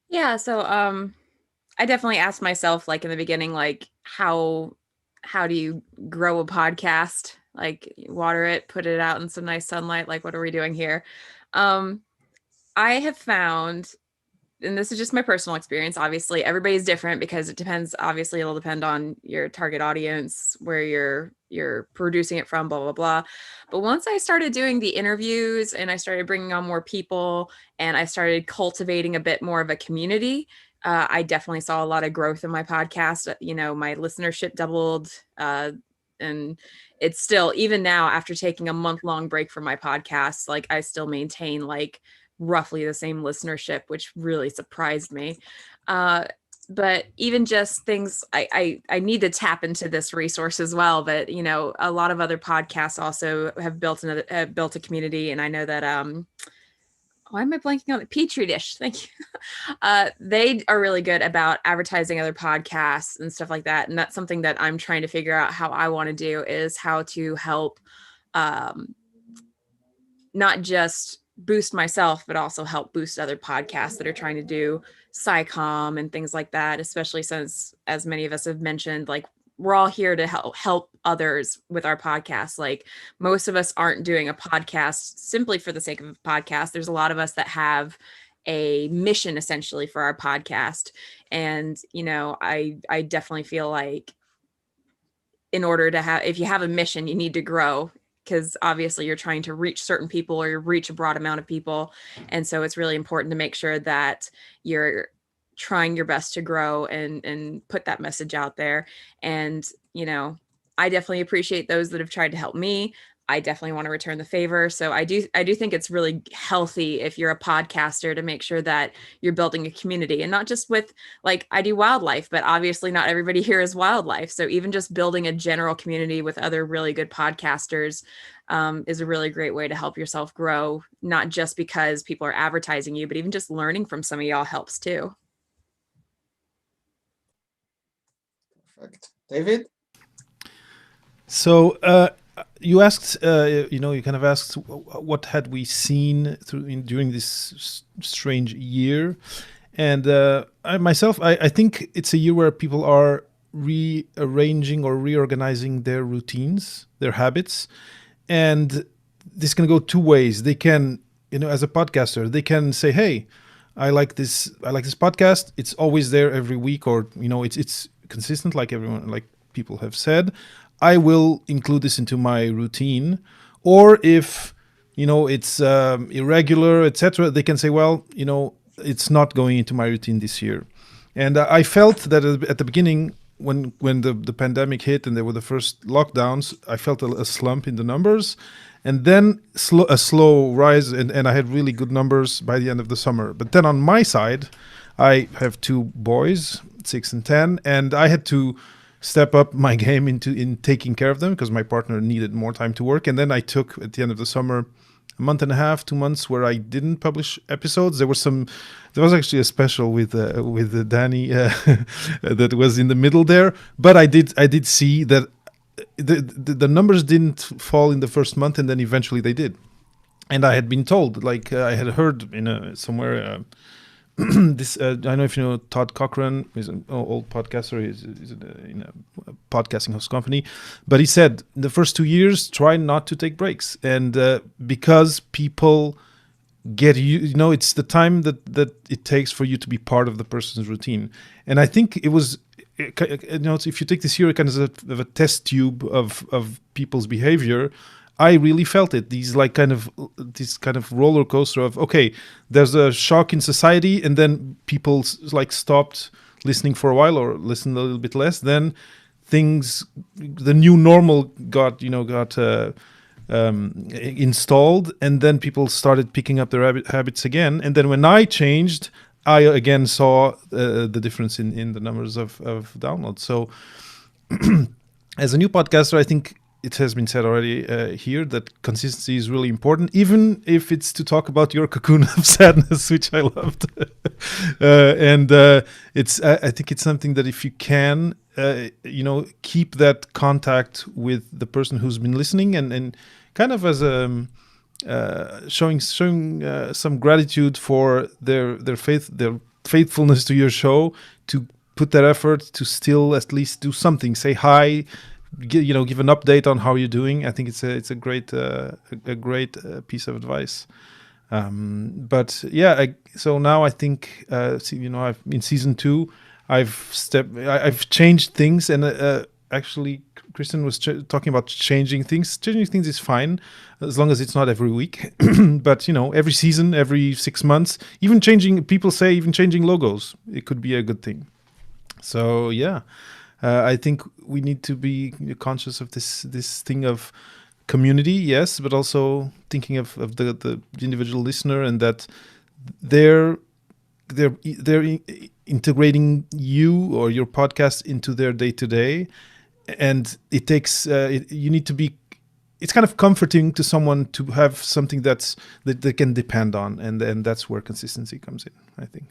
Yeah, so I definitely asked myself, like in the beginning, like how do you grow a podcast? Like water it, put it out in some nice sunlight. Like, what are we doing here? I have found, and this is just my personal experience, obviously everybody's different because it depends, obviously it'll depend on your target audience, where you're producing it from, blah, blah, blah. But once I started doing the interviews and I started bringing on more people and I started cultivating a bit more of a community, I definitely saw a lot of growth in my podcast. My listenership doubled, and it's still, even now after taking a month-long break from my podcast, like I still maintain like roughly the same listenership, which really surprised me. But even just things, I need to tap into this resource as well. But a lot of other podcasts also have built a community, and I know that why am I blanking on the Petri Dish? Thank you. They are really good about advertising other podcasts and stuff like that. And that's something that I'm trying to figure out how I want to do, is how to help not just boost myself, but also help boost other podcasts that are trying to do SciComm and things like that, especially since, as many of us have mentioned, like we're all here to help others with our podcast. Like, most of us aren't doing a podcast simply for the sake of a podcast. There's a lot of us that have a mission essentially for our podcast. And, you know, I definitely feel like in order to have, if you have a mission, you need to grow, because obviously you're trying to reach certain people or reach a broad amount of people. And so it's really important to make sure that you're trying your best to grow and put that message out there. And, you know, I definitely appreciate those that have tried to help me. I definitely want to return the favor. So I do think it's really healthy if you're a podcaster to make sure that you're building a community, and not just with, like, I do wildlife, but obviously not everybody here is wildlife. So even just building a general community with other really good podcasters is a really great way to help yourself grow, not just because people are advertising you, but even just learning from some of y'all helps too. Perfect. David? So you asked, you kind of asked what had we seen during this strange year. And I think it's a year where people are rearranging or reorganizing their routines, their habits. And this can go two ways. They can, as a podcaster, they can say, hey, I like this podcast. It's always there every week, or, it's consistent, like people have said. I will include this into my routine. Or if, it's irregular, etc., they can say, well, it's not going into my routine this year. And I felt that at the beginning, when the pandemic hit and there were the first lockdowns, I felt a slump in the numbers, and then a slow rise, and I had really good numbers by the end of the summer. But then on my side, I have two boys, 6 and 10, and I had to step up my game in taking care of them because my partner needed more time to work. And then I took, at the end of the summer, a month and a half, 2 months where I didn't publish episodes. There was actually a special with Danny that was in the middle there. But I did see that the numbers didn't fall in the first month, and then eventually they did. And I had been told, I had heard somewhere. This I don't know if you know Todd Cochran. He's an old podcaster. He's in a podcasting host company, but he said the first 2 years try not to take breaks, and because people get it's the time that it takes for you to be part of the person's routine. And I think it was if you take this year kind of a test tube of people's behavior. I really felt it. This kind of roller coaster of, okay, there's a shock in society, and then people stopped listening for a while or listened a little bit less. Then the new normal got installed, and then people started picking up their habits again. And then when I changed, I again saw the difference in the numbers of downloads. So as a new podcaster, I think it has been said already here that consistency is really important, even if it's to talk about your cocoon of sadness, which I loved. I think it's something that if you can, keep that contact with the person who's been listening, and kind of as showing some gratitude for their faithfulness to your show, to put that effort to still at least do something, say hi. Give an update on how you're doing. I think it's a great piece of advice. But yeah, so now I think I've in season 2, I've changed things, and actually Kristen was talking about changing things. Changing things is fine as long as it's not every week. But every season, every 6 months, even changing logos, it could be a good thing. So yeah. I think we need to be conscious of this thing of community, yes, but also thinking of the individual listener, and that they're integrating you or your podcast into their day-to-day, and it takes you need to be. It's kind of comforting to someone to have something that they can depend on, and that's where consistency comes in, I think.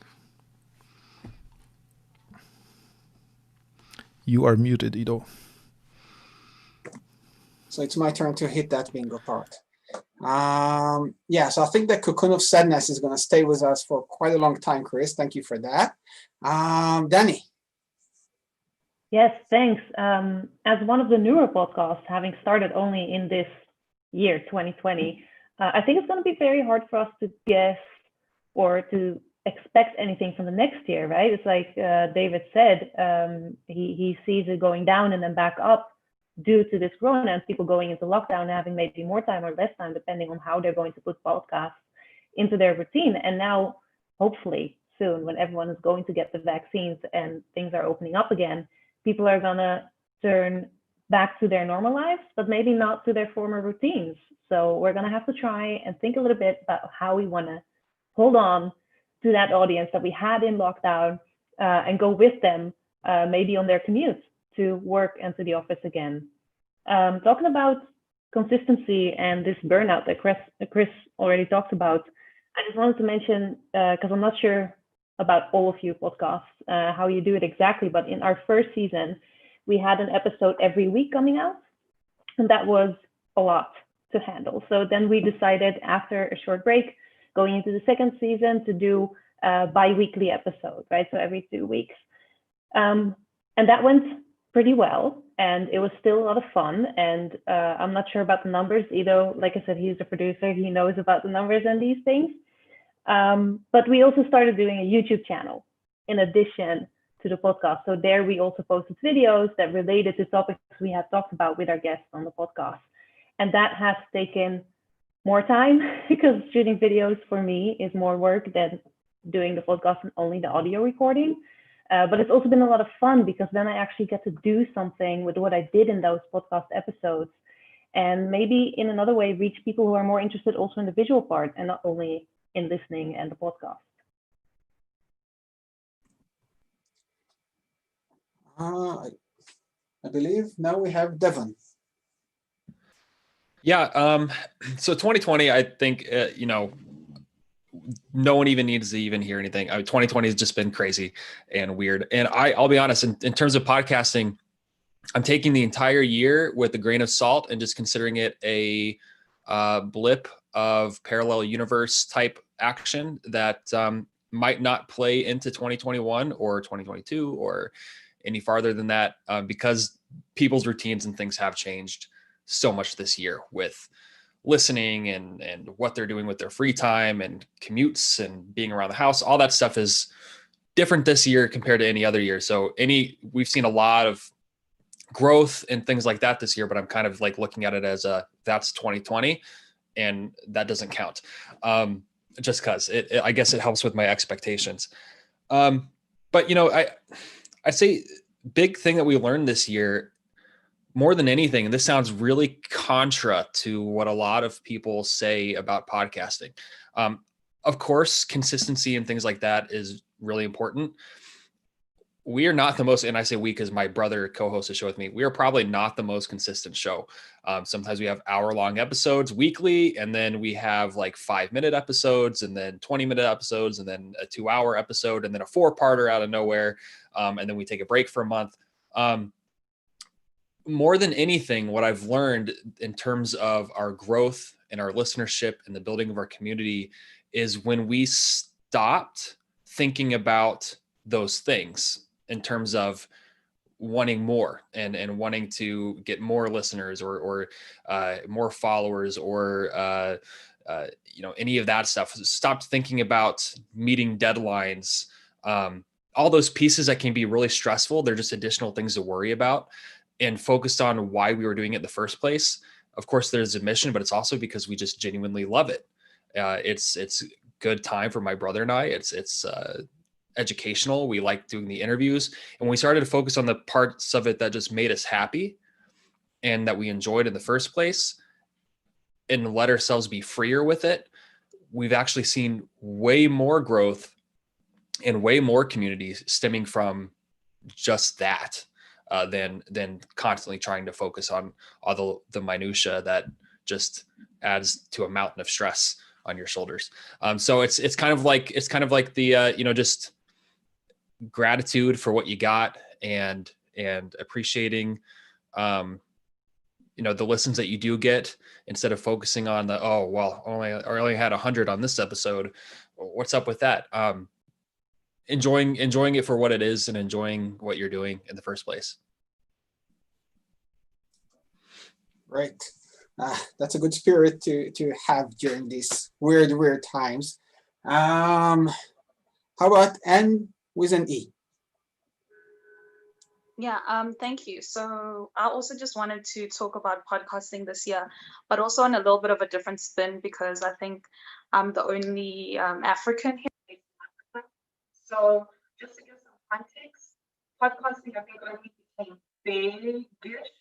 You are muted, Ido. So it's my turn to hit that bingo part. So I think the cocoon of sadness is going to stay with us for quite a long time, Chris. Thank you for that. Danny. Yes, thanks. As one of the newer podcasts, having started only in this year, 2020, I think it's going to be very hard for us to guess or to expect anything from the next year, right? It's like David said, he sees it going down and then back up due to this corona and people going into lockdown and having maybe more time or less time, depending on how they're going to put podcasts into their routine. And now, hopefully soon, when everyone is going to get the vaccines and things are opening up again, people are gonna turn back to their normal lives, but maybe not to their former routines. So we're gonna have to try and think a little bit about how we wanna hold on to that audience that we had in lockdown and go with them, maybe on their commute to work and to the office again. Talking about consistency and this burnout that Chris already talked about, I just wanted to mention, because I'm not sure about all of you podcasts, how you do it exactly, but in our first season, we had an episode every week coming out, and that was a lot to handle. So then we decided after a short break, going into the second season, to do bi-weekly episodes, right? So every 2 weeks. And that went pretty well, and it was still a lot of fun. And I'm not sure about the numbers. Ido, like I said, he's the producer. He knows about the numbers and these things. But we also started doing a YouTube channel in addition to the podcast. So there we also posted videos that related to topics we had talked about with our guests on the podcast. And that has taken more time because shooting videos for me is more work than doing the podcast and only the audio recording. But it's also been a lot of fun because then I actually get to do something with what I did in those podcast episodes, and maybe in another way reach people who are more interested also in the visual part and not only in listening and the podcast. I believe now we have Devon. Yeah. So 2020, I think, no one even needs to even hear anything. 2020 has just been crazy and weird. And I'll be honest, in terms of podcasting, I'm taking the entire year with a grain of salt and just considering it a blip of parallel universe type action that might not play into 2021 or 2022 or any farther than that, because people's routines and things have changed so much this year with listening and what they're doing with their free time and commutes and being around the house. All that stuff is different this year compared to any other year. So we've seen a lot of growth and things like that this year, but I'm kind of like looking at it as that's 2020 and that doesn't count. Just cause I guess it helps with my expectations. But I'd say big thing that we learned this year, more than anything, and this sounds really contra to what a lot of people say about podcasting. Of course, consistency and things like that is really important. We are not the most, and I say we because my brother co-hosts a show with me, we are probably not the most consistent show. Sometimes we have hour-long episodes weekly, and then we have like 5-minute episodes, and then 20-minute episodes, and then a 2-hour episode, and then a 4-parter out of nowhere, and then we take a break for a month. More than anything, what I've learned in terms of our growth and our listenership and the building of our community is when we stopped thinking about those things in terms of wanting more and wanting to get more listeners or more followers or any of that stuff. Stopped thinking about meeting deadlines, all those pieces that can be really stressful. They're just additional things to worry about, and focused on why we were doing it in the first place. Of course, there's a mission, but it's also because we just genuinely love it. It's good time for my brother and I. It's educational. We like doing the interviews, and when we started to focus on the parts of it that just made us happy and that we enjoyed in the first place, and let ourselves be freer with it, we've actually seen way more growth and way more communities stemming from just that. Than constantly trying to focus on all the minutia that just adds to a mountain of stress on your shoulders. So it's kind of like the just gratitude for what you got and appreciating the listens that you do get, instead of focusing on I only had 100 on this episode. What's up with that? Enjoying it for what it is and enjoying what you're doing in the first place. Great. That's a good spirit to have during these weird times. How about Anne with an E? Yeah, thank you. So I also just wanted to talk about podcasting this year, but also on a little bit of a different spin because I think I'm the only African here. So just to give some context, podcasting I think only became big-ish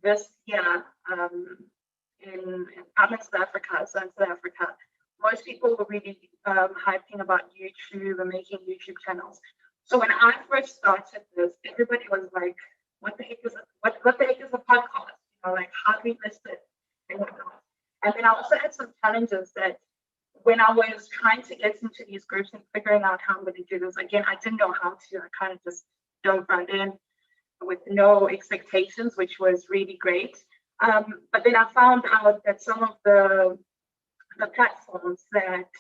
this year in South Africa, so in South Africa. Most people were really hyping about YouTube and making YouTube channels. So when I first started this, everybody was like, "What the heck is a podcast? You know, like how do we list it and whatnot?" And then I also had some challenges that when I was trying to get into these groups and figuring out how I'm going to do this, again, I didn't know how to. I kind of just dove right in with no expectations, which was really great. But then I found out that some of the platforms that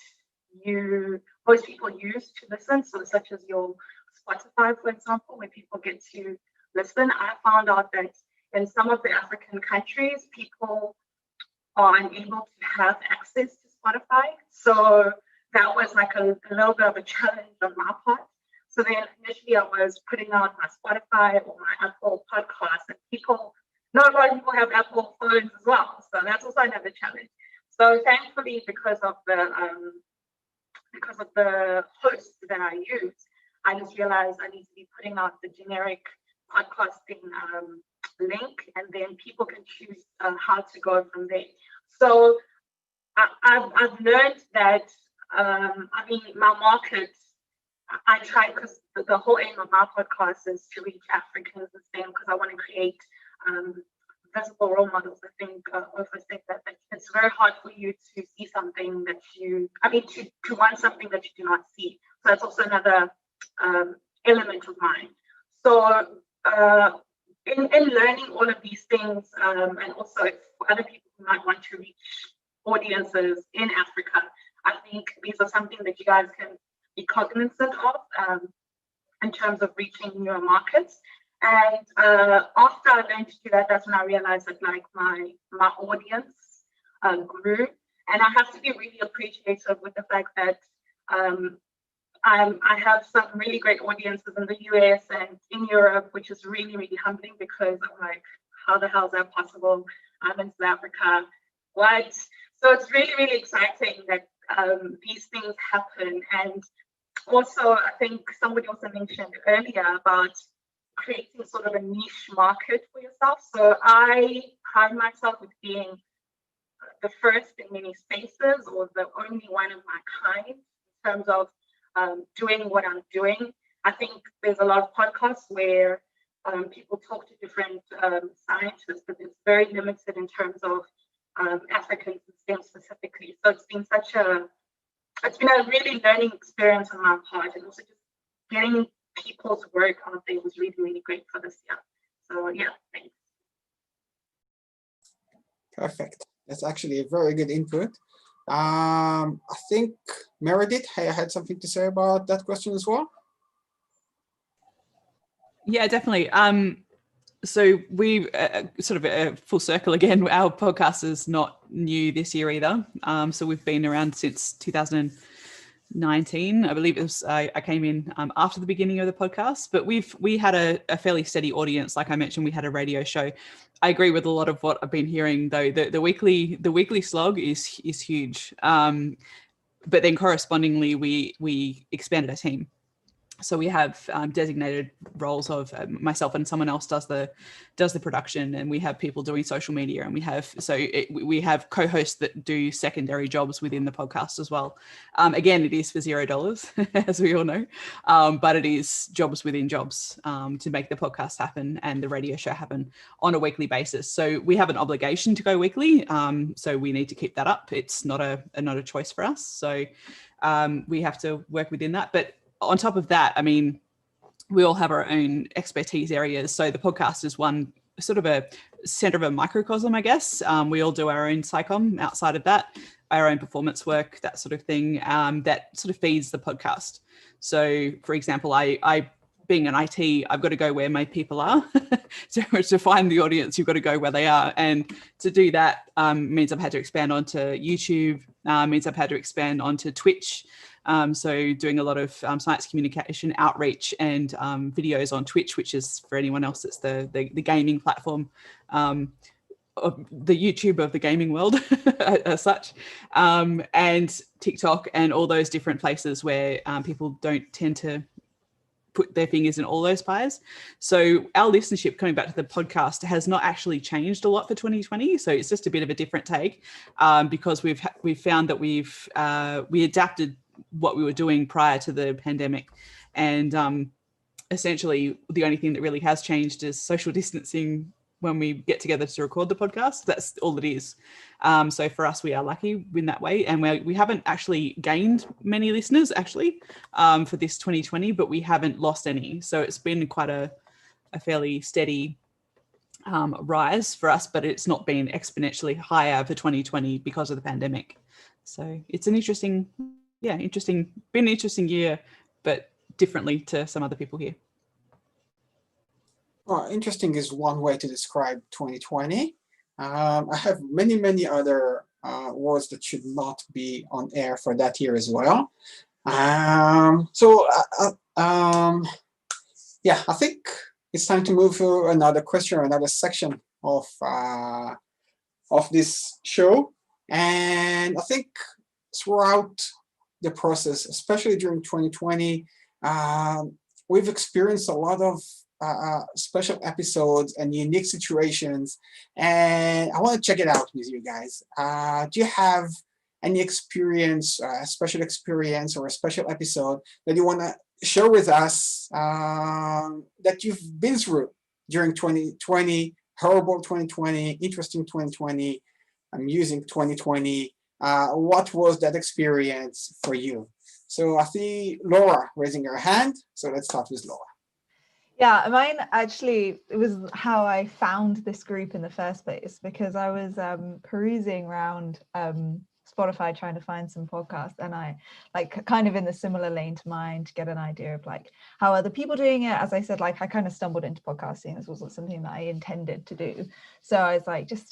most people use to listen, so such as your Spotify, for example, where people get to listen, I found out that in some of the African countries, people are unable to have access to Spotify. So that was like a little bit of a challenge on my part. So then initially I was putting out my Spotify or my Apple Podcast, and not a lot of people have Apple phones as well. So that's also another challenge. So thankfully, because of the host that I use, I just realized I need to be putting out the generic podcasting link, and then people can choose how to go from there. So I've learned that, my market, I try, because the whole aim of my podcast is to reach Africans the same, because I want to create visible role models. I think that it's very hard for you to see something that to want something that you do not see. So that's also another element of mine. So in learning all of these things, and also for other people who might want to reach audiences in Africa, I think these are something that you guys can be cognizant of in terms of reaching newer markets. And after I learned to do that, that's when I realized that like my audience grew. And I have to be really appreciative with the fact that I have some really great audiences in the US and in Europe, which is really, really humbling, because I'm like, how the hell is that possible? I'm in South Africa. What? So it's really, really exciting that these things happen. And also, I think somebody also mentioned earlier about creating sort of a niche market for yourself. So I pride myself with being the first in many spaces, or the only one of my kind, in terms of doing what I'm doing. I think there's a lot of podcasts where people talk to different scientists, but it's very limited in terms of African STEM specifically. So it's been a really learning experience on my part, and also just getting people's work out there was really, really great for this year. So yeah, thanks. Perfect. That's actually a very good input. I think Meredith had something to say about that question as well. Yeah, definitely. So we sort of a full circle again. Our podcast is not new this year either. So we've been around since 2019. I believe it was. I came in after the beginning of the podcast, but we had a fairly steady audience. Like I mentioned, we had a radio show. I agree with a lot of what I've been hearing, though. The weekly slog is huge. But then correspondingly, we expanded our team. So we have designated roles of myself, and someone else does the production, and we have people doing social media, and we have co-hosts that do secondary jobs within the podcast as well. Again, it is for $0, as we all know, but it is jobs within jobs to make the podcast happen and the radio show happen on a weekly basis. So we have an obligation to go weekly, so we need to keep that up. It's not a choice for us. So we have to work within that, but on top of that, I mean, we all have our own expertise areas. So the podcast is one sort of a center of a microcosm, I guess. We all do our own psychom outside of that, our own performance work, that sort of thing, that sort of feeds the podcast. So for example, I being an IT, I've got to go where my people are. To find the audience, you've got to go where they are. And to do that means I've had to expand onto YouTube, means I've had to expand onto Twitch. So doing a lot of science communication outreach and videos on Twitch, which is, for anyone else, it's the gaming platform, the YouTube of the gaming world as such, and TikTok and all those different places where people don't tend to put their fingers in all those pies. So our listenership, coming back to the podcast, has not actually changed a lot for 2020. So it's just a bit of a different take, because we've found that we adapted what we were doing prior to the pandemic, and essentially the only thing that really has changed is social distancing when we get together to record the podcast. That's all it is. So for us, we are lucky in that way. And we haven't actually gained many listeners actually for this 2020, but we haven't lost any. So it's been quite a fairly steady rise for us, but it's not been exponentially higher for 2020 because of the pandemic. So it's an interesting year, but differently to some other people here. Well, interesting is one way to describe 2020. I have many other words that should not be on air for that year as well. Yeah, I think it's time to move to another question or another section of this show. And I think throughout the process, especially during 2020, we've experienced a lot of special episodes and unique situations, and I want to check it out with you guys. Do you have any experience, a special experience or a special episode that you want to share with us that you've been through during 2020, horrible 2020, interesting 2020, amusing 2020? What was that experience for you? So I see Laura raising her hand, so let's start with Laura. Yeah, mine actually, it was how I found this group in the first place, because I was perusing around Spotify trying to find some podcasts, and I kind of in the similar lane to mine to get an idea of how other people doing it. As I said, I kind of stumbled into podcasting. This wasn't something that I intended to do. So I was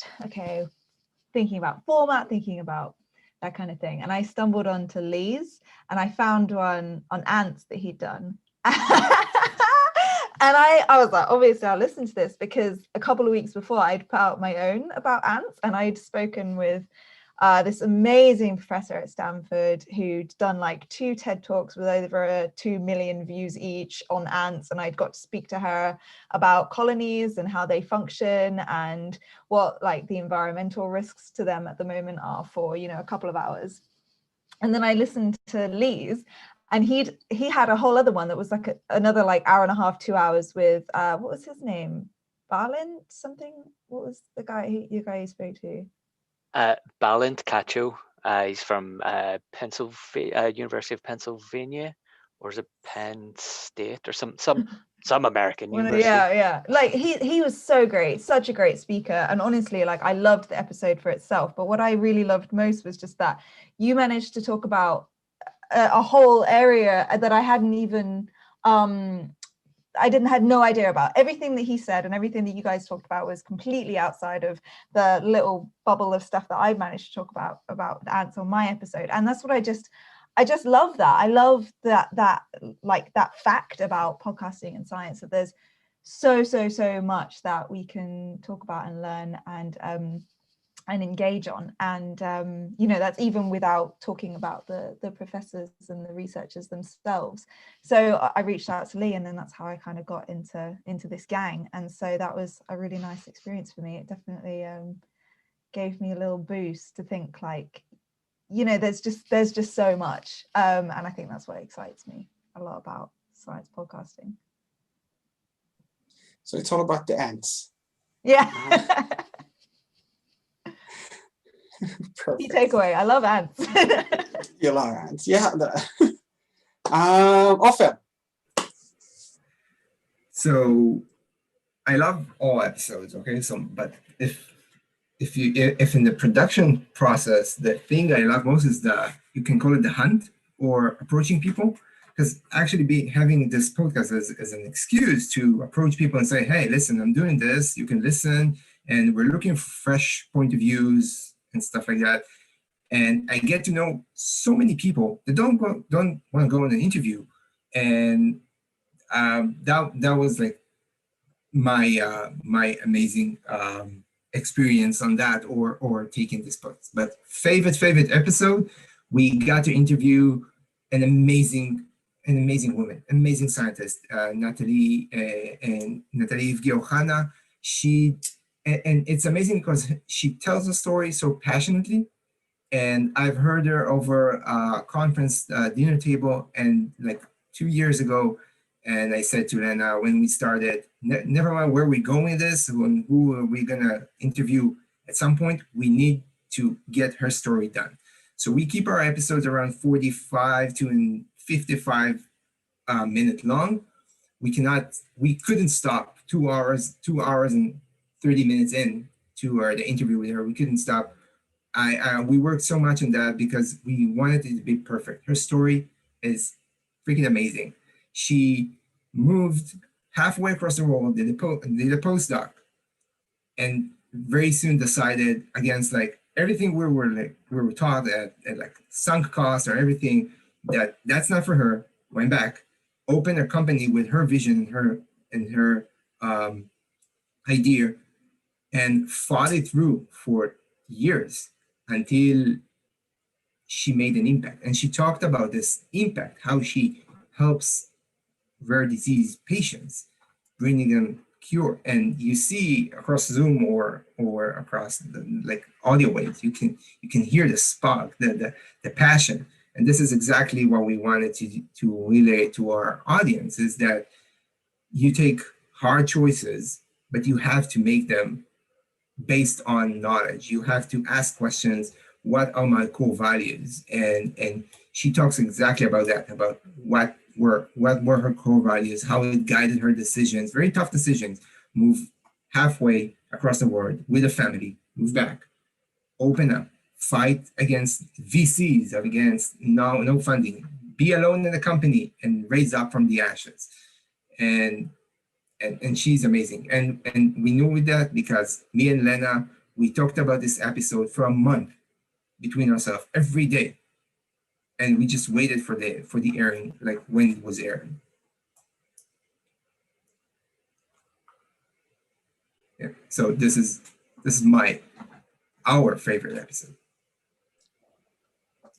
thinking about format, thinking about that kind of thing. And I stumbled onto Lee's, and I found one on ants that he'd done. And I was like, obviously I'll listen to this, because a couple of weeks before I'd put out my own about ants, and I'd spoken with this amazing professor at Stanford who'd done 2 TED Talks with over 2 million views each on ants. And I'd got to speak to her about colonies and how they function and what the environmental risks to them at the moment are for, a couple of hours. And then I listened to Lee's, and he had a whole other one that was another hour and a half, 2 hours with what was his name? Balint something? What was the guy you spoke to? Balint Cacho. He's from University of Pennsylvania, or is it Penn State or some American university? Yeah. He was so great, such a great speaker. And honestly, I loved the episode for itself. But what I really loved most was just that you managed to talk about a whole area that I hadn't even had no idea about. Everything that he said and everything that you guys talked about was completely outside of the little bubble of stuff that I managed to talk about the ants on my episode. And that's what I just love that. I love that fact about podcasting and science, that there's so much that we can talk about and learn and engage on, and that's even without talking about the professors and the researchers themselves. So I reached out to Lee, and then that's how I kind of got into this gang. And so that was a really nice experience for me. It definitely gave me a little boost to think there's just so much, and I think that's what excites me a lot about science podcasting. So it's all about the ants. Yeah. Perfect. Key takeaway: I love ants. You love ants, yeah. Often. So I love all episodes. Okay, but if in the production process, the thing I love most is you can call it the hunt or approaching people. because actually having this podcast as an excuse to approach people and say, hey, listen, I'm doing this, you can listen, and we're looking for fresh point of views and stuff like that. And I get to know so many people that don't want to go on an interview. And that was like my amazing experience on that, or taking this podcast. But favorite episode, we got to interview an amazing woman, amazing scientist, Natalie Evgeohana. And it's amazing because she tells a story so passionately. And I've heard her over a conference dinner table, and like 2 years ago, and I said to Lena when we started, never mind where we're going with this, who are we gonna interview at some point, we need to get her story done. So we keep our episodes around 45 to 55 minute long. We couldn't stop 2 hours and 30 minutes in to the interview with her. We couldn't stop. We worked so much on that because we wanted it to be perfect. Her story is freaking amazing. She moved halfway across the world, did a postdoc, and very soon decided against like everything we were taught at like sunk cost or everything, that's not for her. Went back, opened a company with her vision and her idea, and fought it through for years until she made an impact. And she talked about this impact, how she helps rare disease patients, bringing them cure. And you see across Zoom or across the like audio waves, you can hear the spark, the passion. And this is exactly what we wanted to relay to our audience, is that you take hard choices, but you have to make them based on knowledge. You have to ask questions. What are my core values? And she talks exactly about that, about what were her core values, how it guided her decisions, very tough decisions. Move halfway across the world with a family, move back, open up, fight against VCs, against no funding, be alone in the company and raise up from the ashes. And she's amazing. And we knew that because me and Lena, we talked about this episode for a month between ourselves every day. And we just waited for the airing, like when it was airing. Yeah. So this is our favorite episode.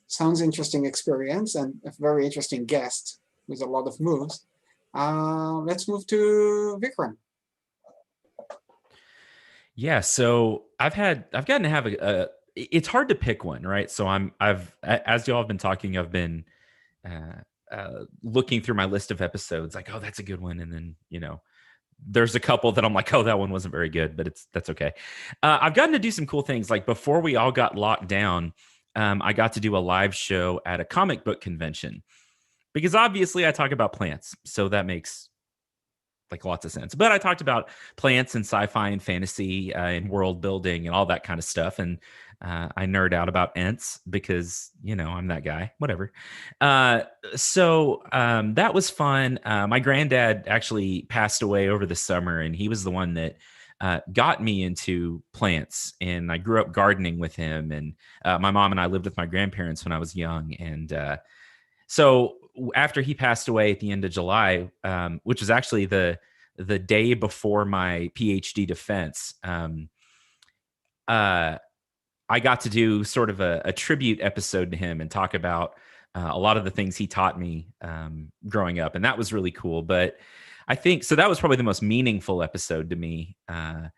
Sounds interesting experience and a very interesting guest with a lot of moves. Let's move to Vikram. Yeah, so I've gotten to have it's hard to pick one, right? So as y'all have been talking, I've been looking through my list of episodes, like, oh, that's a good one, and then there's a couple that I'm like, oh, that one wasn't very good, but that's okay. I've gotten to do some cool things. Like before we all got locked down, I got to do a live show at a comic book convention, because obviously I talk about plants, so that makes like lots of sense. But I talked about plants and sci-fi and fantasy and world building and all that kind of stuff. And I nerd out about Ents because, I'm that guy, whatever. So that was fun. My granddad actually passed away over the summer, and he was the one that got me into plants. And I grew up gardening with him. And my mom and I lived with my grandparents when I was young. And so after he passed away at the end of July, which was actually the day before my PhD defense, I got to do sort of a tribute episode to him and talk about a lot of the things he taught me growing up. And that was really cool. But I think, so that was probably the most meaningful episode to me. And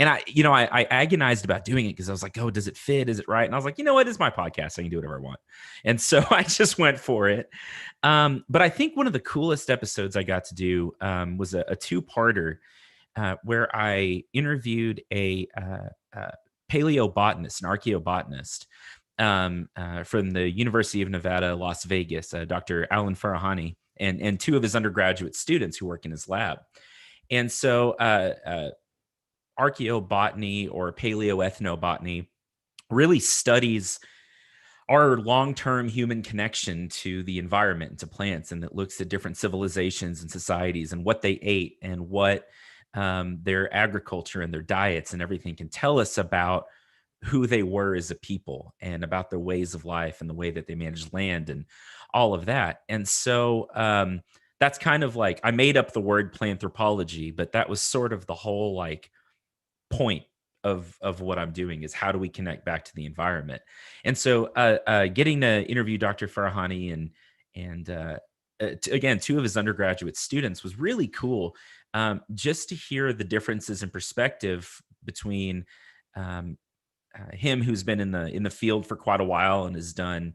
I agonized about doing it because I was like, oh, does it fit? Is it right? And I was like, what? It's my podcast. I can do whatever I want. And so I just went for it. But I think one of the coolest episodes I got to do was a two-parter where I interviewed a paleobotanist, an archaeobotanist from the University of Nevada, Las Vegas, Dr. Alan Farahani, and two of his undergraduate students who work in his lab. And so archaeobotany or paleoethnobotany really studies our long-term human connection to the environment and to plants, and that looks at different civilizations and societies and what they ate and what their agriculture and their diets and everything can tell us about who they were as a people and about their ways of life and the way that they managed land and all of that. And so that's kind of like, I made up the word planthropology, but that was sort of the whole like point of what I'm doing, is how do we connect back to the environment? And so getting to interview Dr. Farahani and again, two of his undergraduate students was really cool, just to hear the differences in perspective between him, who's been in the field for quite a while and has done,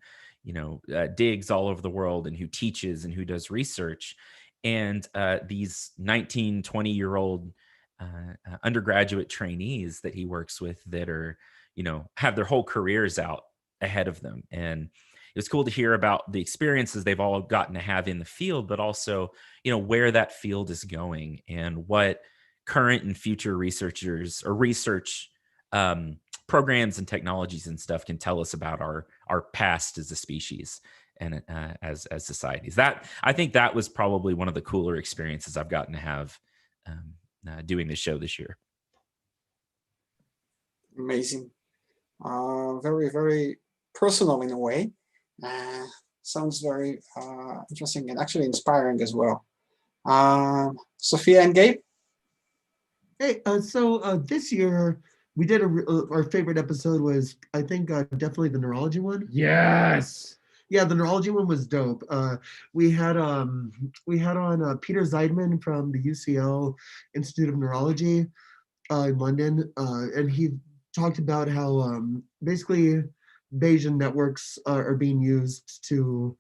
digs all over the world, and who teaches and who does research, and these 19, 20-year-old undergraduate trainees that he works with that are, have their whole careers out ahead of them. And it was cool to hear about the experiences they've all gotten to have in the field, but also, where that field is going and what current and future researchers or research programs and technologies and stuff can tell us about our past as a species and as societies. That, I think that was probably one of the cooler experiences I've gotten to have doing this show this year. Amazing. Very, very personal in a way. Sounds very interesting and actually inspiring as well. Sophia and Gabe? Hey, so this year we did our favorite episode was, I think, definitely the neurology one. Yes. Yeah, the neurology one was dope. We had on Peter Zeidman from the UCL Institute of Neurology in London, and he talked about how basically Bayesian networks are being used to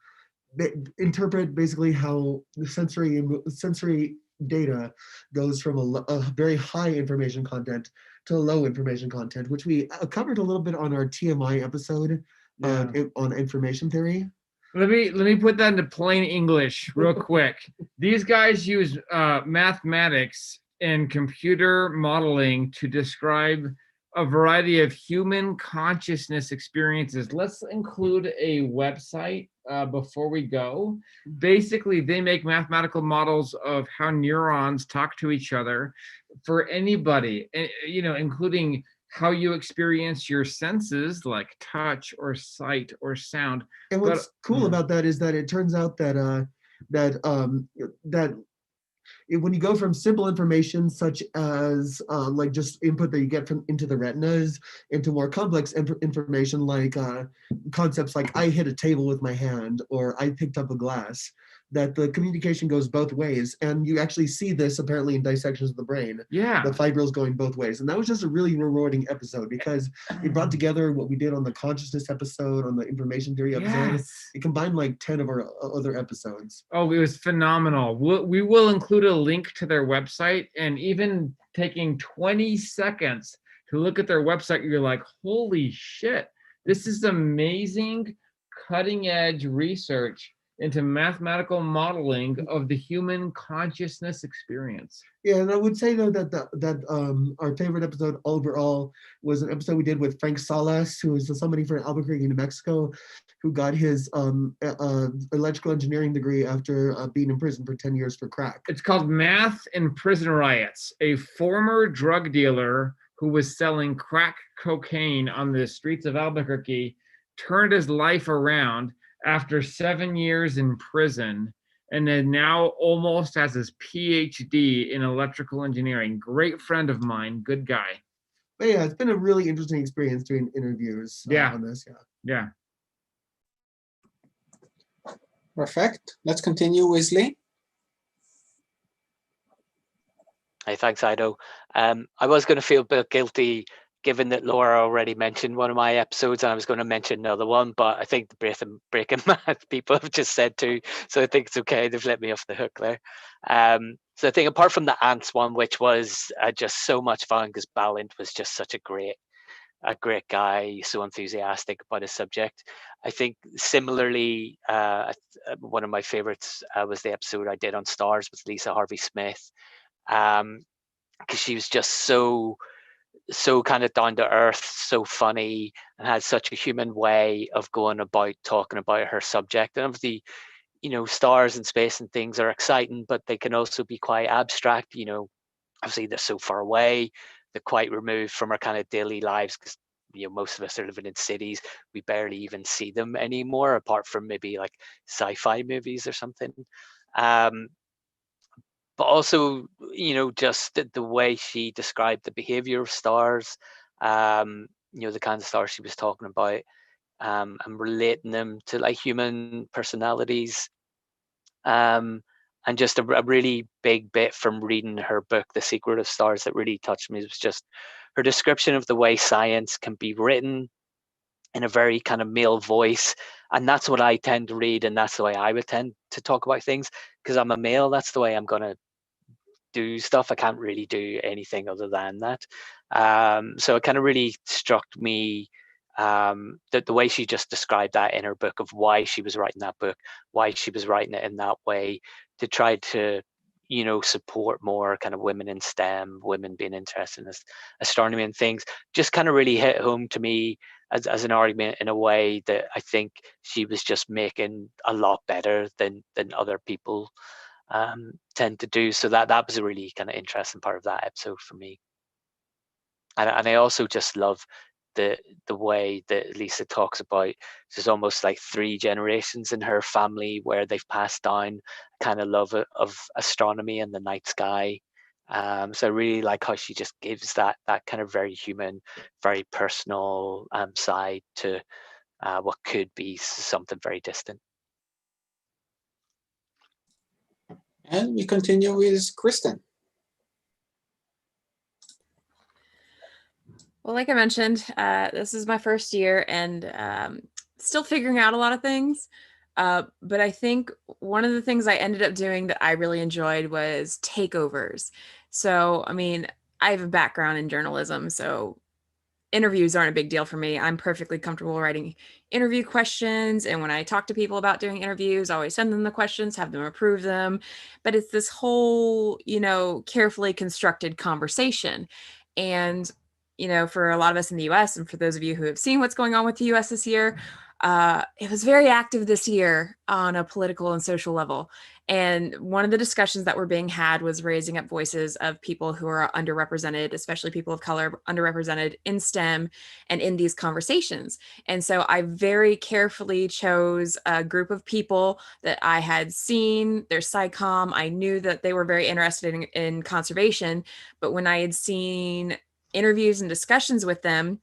interpret basically how the sensory data goes from a very high information content to low information content, which we covered a little bit on our TMI episode. On information theory. Let me put that into plain English real quick. These guys use mathematics and computer modeling to describe a variety of human consciousness experiences. Let's include a website before we go. Basically, they make mathematical models of how neurons talk to each other for anybody, including how you experience your senses like touch or sight or sound. And what's cool about that is that it turns out that when you go from simple information such as like just input that you get from into the retinas into more complex information like concepts like I hit a table with my hand or I picked up a glass, that the communication goes both ways. And you actually see this apparently in dissections of the brain. Yeah. The fibrils going both ways. And that was just a really rewarding episode because it brought together what we did on the consciousness episode, on the information theory episode. Yes. It combined like 10 of our other episodes. Oh, it was phenomenal. We will include a link to their website, and even taking 20 seconds to look at their website, you're like, holy shit, this is amazing cutting edge research into mathematical modeling of the human consciousness experience. Yeah, and I would say though that our favorite episode overall was an episode we did with Frank Salas, who is somebody from Albuquerque, New Mexico, who got his electrical engineering degree after being in prison for 10 years for crack. It's called Math and Prison Riots. A former drug dealer who was selling crack cocaine on the streets of Albuquerque turned his life around after 7 years in prison, and then now almost has his PhD in electrical engineering. Great friend of mine, good guy. But yeah, it's been a really interesting experience doing interviews on this. Yeah. Perfect. Let's continue, Wesley. Hey, thanks, Ido. I was going to feel a bit guilty given that Laura already mentioned one of my episodes, and I was going to mention another one, but I think the Breaking Math people have just said too, so I think it's okay. They've let me off the hook there. So I think apart from the ants one, which was just so much fun because Balint was just such a great guy, so enthusiastic about his subject. I think similarly, one of my favorites was the episode I did on stars with Lisa Harvey Smith, because she was just so so kind of down to earth, so funny, and had such a human way of going about talking about her subject. And obviously, stars and space and things are exciting, but they can also be quite abstract. Obviously they're so far away, they're quite removed from our kind of daily lives, because most of us are living in cities. We barely even see them anymore, apart from maybe like sci-fi movies or something. But also, just the way she described the behavior of stars, the kind of stars she was talking about, and relating them to like human personalities. And just a really big bit from reading her book, The Secret of Stars, that really touched me was just her description of the way science can be written in a very kind of male voice. And that's what I tend to read, and that's the way I would tend to talk about things, because I'm a male. That's the way I'm going to do stuff. I can't really do anything other than that. So it kind of really struck me, that the way she just described that in her book, of why she was writing that book, why she was writing it in that way, to try to support more kind of women in STEM, women being interested in astronomy and things, just kind of really hit home to me as an argument in a way that I think she was just making a lot better than other people tend to do. So that was a really kind of interesting part of that episode for me. And I also just love the way that Lisa talks about, there's almost like 3 generations in her family where they've passed down kind of love of astronomy and the night sky. So I really like how she just gives that kind of very human, very personal side to what could be something very distant. And we continue with Kristen. Well, like I mentioned, this is my first year, and still figuring out a lot of things. But I think one of the things I ended up doing that I really enjoyed was takeovers. So, I mean, I have a background in journalism, so interviews aren't a big deal for me. I'm perfectly comfortable writing interview questions. And when I talk to people about doing interviews, I always send them the questions, have them approve them. But it's this whole, carefully constructed conversation. And for a lot of us in the US, and for those of you who have seen what's going on with the US this year, it was very active this year on a political and social level. And one of the discussions that were being had was raising up voices of people who are underrepresented, especially people of color, underrepresented in STEM and in these conversations. And so I very carefully chose a group of people that I had seen their SciComm. I knew that they were very interested in conservation, but when I had seen interviews and discussions with them,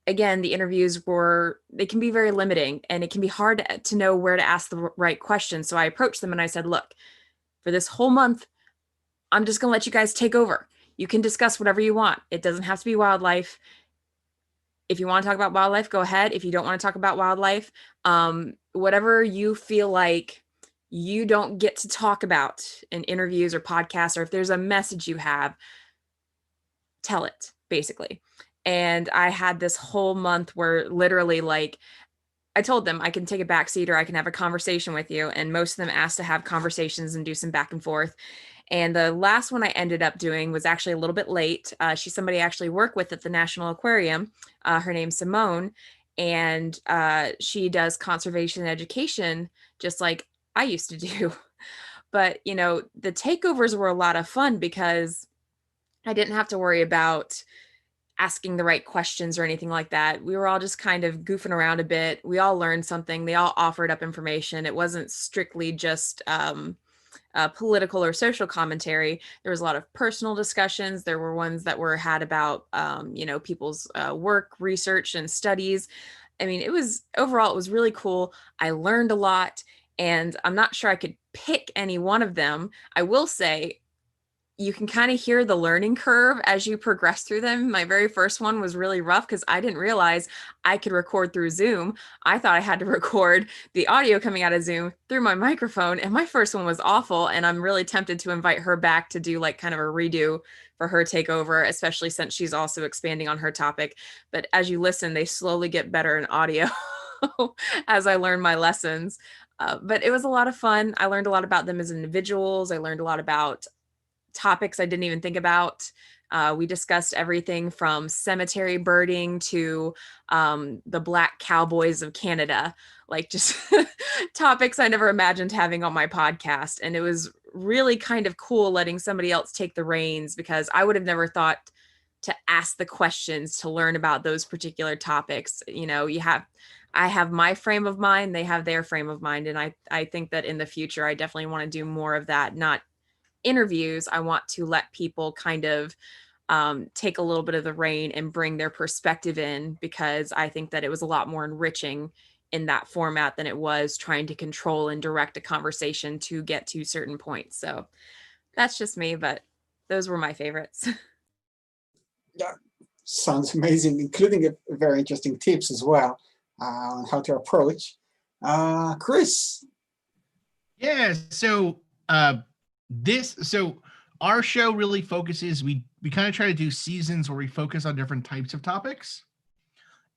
again, the interviews they can be very limiting, and it can be hard to know where to ask the right questions. So I approached them and I said, look, for this whole month, I'm just going to let you guys take over. You can discuss whatever you want. It doesn't have to be wildlife. If you want to talk about wildlife, go ahead. If you don't want to talk about wildlife, whatever you feel like you don't get to talk about in interviews or podcasts, or if there's a message you have, tell it, basically. And I had this whole month where literally, like, I told them I can take a backseat or I can have a conversation with you. And most of them asked to have conversations and do some back and forth. And the last one I ended up doing was actually a little bit late. She's somebody I actually work with at the National Aquarium. Her name's Simone. And she does conservation education, just like I used to do. But, the takeovers were a lot of fun because I didn't have to worry about asking the right questions or anything like that. We were all just kind of goofing around a bit. We all learned something. They all offered up information. It wasn't strictly just political or social commentary. There was a lot of personal discussions. There were ones that were had about, people's work, research, and studies. I mean, it was really cool. I learned a lot, and I'm not sure I could pick any one of them. I will say, you can kind of hear the learning curve as you progress through them. My very first one was really rough because I didn't realize I could record through Zoom. I thought I had to record the audio coming out of Zoom through my microphone, and my first one was awful. And I'm really tempted to invite her back to do like kind of a redo for her takeover, especially since she's also expanding on her topic. But as you listen, they slowly get better in audio as I learn my lessons. But it was a lot of fun. I learned a lot about them as individuals. I learned a lot about topics I didn't even think about. We discussed everything from cemetery birding to the Black Cowboys of Canada, like just topics I never imagined having on my podcast. And it was really kind of cool letting somebody else take the reins, because I would have never thought to ask the questions to learn about those particular topics. You know, I have my frame of mind, they have their frame of mind. And I think that in the future, I definitely want to do more of that, not interviews. I want to let people kind of take a little bit of the rein and bring their perspective in, because I think that it was a lot more enriching in that format than it was trying to control and direct a conversation to get to certain points. So that's just me, but those were my favorites. Yeah, sounds amazing, including very interesting tips as well on how to approach. Chris. Yeah, so our show really focuses, we kind of try to do seasons where we focus on different types of topics.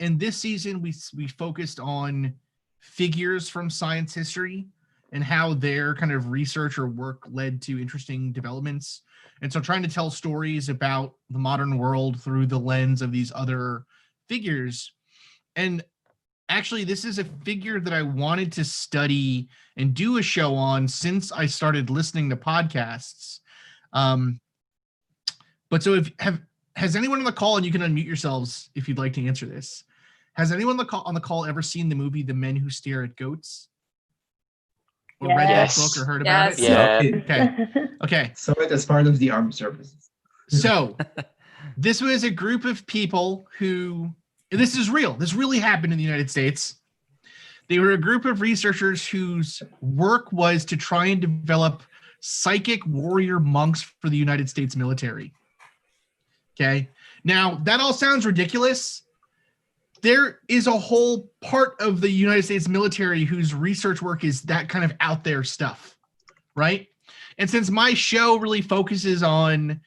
And this season, we focused on figures from science history and how their kind of research or work led to interesting developments. And so trying to tell stories about the modern world through the lens of these other figures. And actually, this is a figure that I wanted to study and do a show on since I started listening to podcasts. But so has anyone on the call, and you can unmute yourselves if you'd like to answer this, has anyone on the call ever seen the movie The Men Who Stare at Goats? Or read that book or heard about it? Yeah. Okay. So it as part of the armed services. So this was a group of people who, and this is real, this really happened in the United States. They were a group of researchers whose work was to try and develop psychic warrior monks for the United States military. Okay. Now, that all sounds ridiculous. There is a whole part of the United States military whose research work is that kind of out there stuff, right? And since my show really focuses on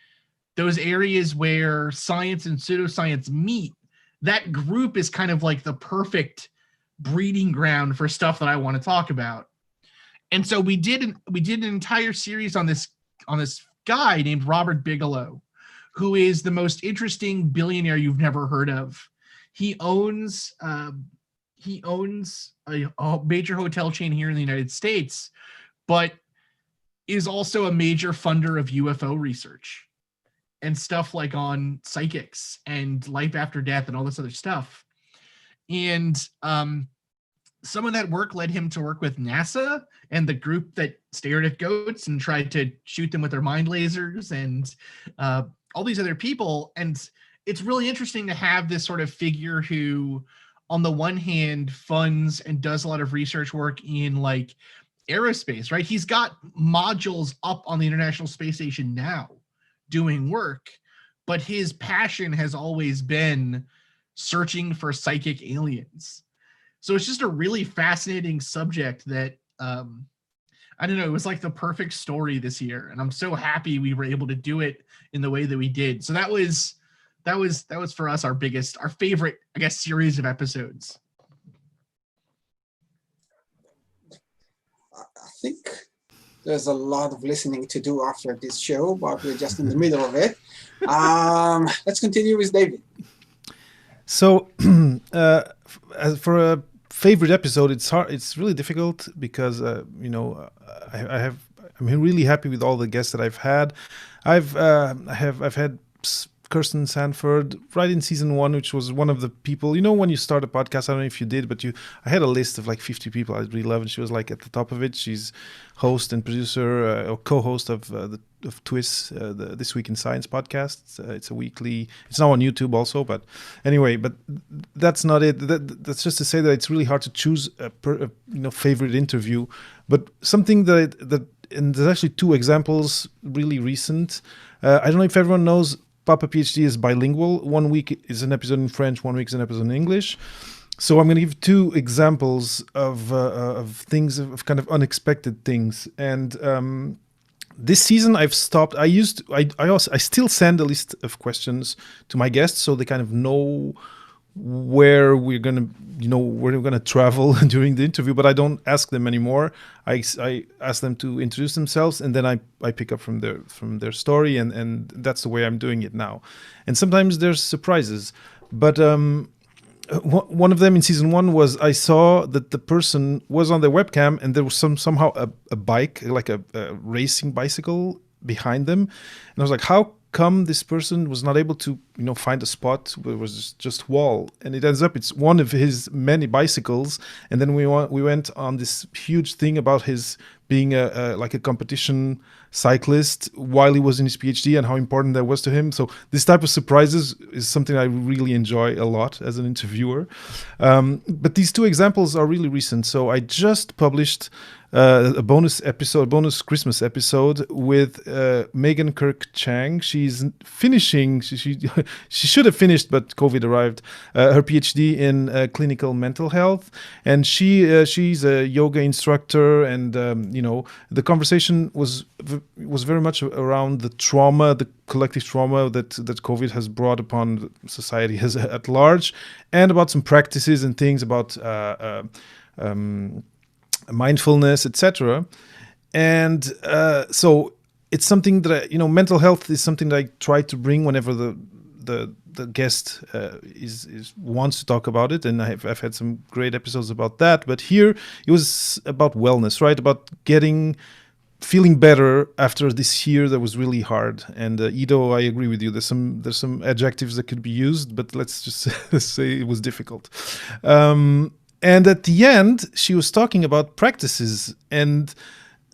those areas where science and pseudoscience meet, that group is kind of like the perfect breeding ground for stuff that I want to talk about. And so we did an entire series on this guy named Robert Bigelow, who is the most interesting billionaire you've never heard of. He owns a major hotel chain here in the United States, but is also a major funder of UFO research and stuff like on psychics and life after death and all this other stuff. And some of that work led him to work with NASA and the group that stared at goats and tried to shoot them with their mind lasers and all these other people. And it's really interesting to have this sort of figure who, on the one hand, funds and does a lot of research work in like aerospace, right? He's got modules up on the International Space Station now doing work, but his passion has always been searching for psychic aliens. So it's just a really fascinating subject that, I don't know, it was like the perfect story this year. And I'm so happy we were able to do it in the way that we did. So that was for us our favorite, I guess, series of episodes. I think there's a lot of listening to do after this show, but we're just in the middle of it. Let's continue with David. So, as for a favorite episode, it's hard. It's really difficult because I'm really happy with all the guests that I've had. I've had Kirsten Sanford right in season 1, which was one of the people, when you start a podcast, I don't know if you did, but I had a list of like 50 people I really love, and she was like at the top of it. She's host and producer or co-host of TWIS, the This Week in Science podcast. It's a weekly, it's now on YouTube also, but anyway, but that's not it. That's just to say that it's really hard to choose a favorite interview, but something that and there's actually 2 examples really recent. I don't know if everyone knows Papa PhD is bilingual. 1 week is an episode in French, 1 week is an episode in English. So I'm going to give 2 examples of things, of kind of unexpected things. And this season I've stopped. I still send a list of questions to my guests so they kind of know where we're gonna travel during the interview, but I don't ask them anymore. I ask them to introduce themselves, and then I pick up from their story, and that's the way I'm doing it now. And sometimes there's surprises, but one of them in season 1 was I saw that the person was on their webcam, and there was somehow a bike, like a racing bicycle behind them, and I was like, how come this person was not able to find a spot where it was just wall, and it ends up it's one of his many bicycles. And then we went on this huge thing about his being like a competition cyclist while he was in his PhD and how important that was to him. So this type of surprises is something I really enjoy a lot as an interviewer. But these 2 examples are really recent. So I just published a bonus Christmas episode with Megan Kirk-Chang. She's finishing, she should have finished, but COVID arrived, her PhD in clinical mental health. And she's a yoga instructor, and the conversation was very much around the trauma, the collective trauma that COVID has brought upon society at large, and about some practices and things about mindfulness, etc. And so it's something that mental health is something that I try to bring whenever the guest wants to talk about it, and I've had some great episodes about that. But here it was about wellness, right? About feeling better after this year that was really hard. And Ido, I agree with you. There's some adjectives that could be used, but let's just say it was difficult. And at the end, she was talking about practices. And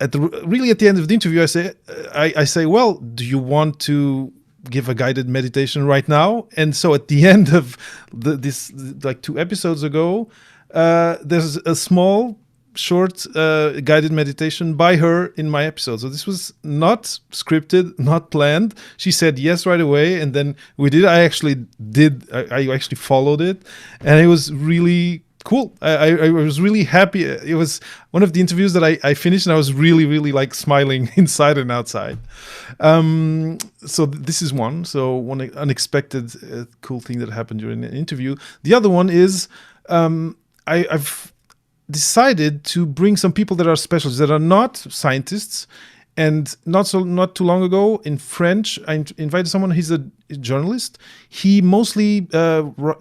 at the end of the interview, I say, well, do you want to give a guided meditation right now? And so at the end of this, like 2 episodes ago, there's a small, short guided meditation by her in my episode. So this was not scripted, not planned. She said yes right away, and then we did. I actually followed it, and it was really cool. I was really happy. It was one of the interviews that I finished, and I was really, really like smiling inside and outside. So this is one. So one unexpected cool thing that happened during an interview. The other one is I've decided to bring some people that are specialists, that are not scientists. And not too long ago in French, I invited someone. He's a journalist. He mostly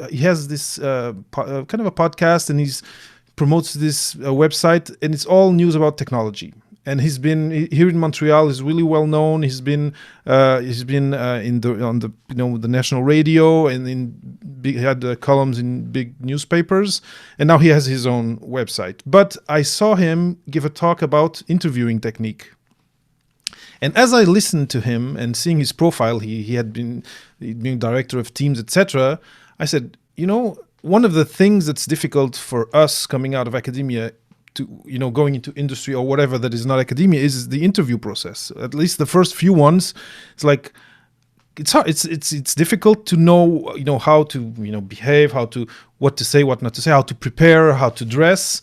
he has this kind of a podcast, and he promotes this website, and it's all news about technology. And he's been here in Montreal. He's really well known. He's been on the national radio, and he had columns in big newspapers. And now he has his own website. But I saw him give a talk about interviewing technique. And as I listened to him and seeing his profile, he had been director of teams, etc. I said, one of the things that's difficult for us coming out of academia to, going into industry or whatever that is not academia is the interview process. At least the first few ones, it's like, it's hard. It's difficult to know, how to, behave, what to say, what not to say, how to prepare, how to dress.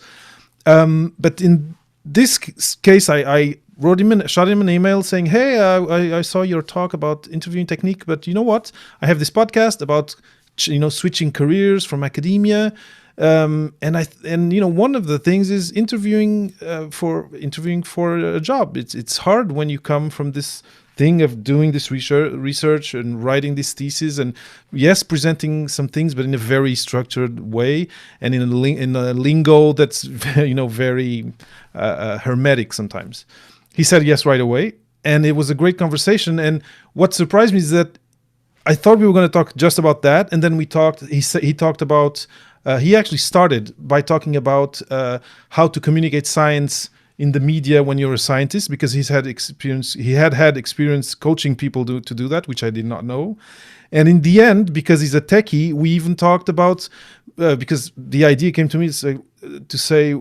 But in this case, I shot him an email saying, hey, I saw your talk about interviewing technique, but you know what? I have this podcast about, switching careers from academia. And one of the things is interviewing for a job. It's hard when you come from this thing of doing this research and writing this thesis, and yes, presenting some things, but in a very structured way and in a lingo that's very hermetic sometimes. He said yes right away, and it was a great conversation. And what surprised me is that I thought we were going to talk just about that, and then we talked. He talked about. He actually started by talking about how to communicate science in the media when you're a scientist, because he had experience coaching people to do that, which I did not know. And in the end, because he's a techie, we even talked about because the idea came to me to say,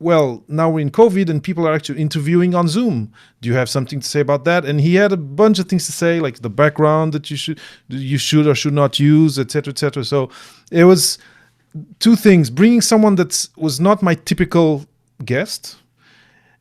well, now we're in COVID and people are actually interviewing on Zoom. Do you have something to say about that? And he had a bunch of things to say, like the background that you should or should not use, etc., etc. So it was 2 things: bringing someone that was not my typical guest,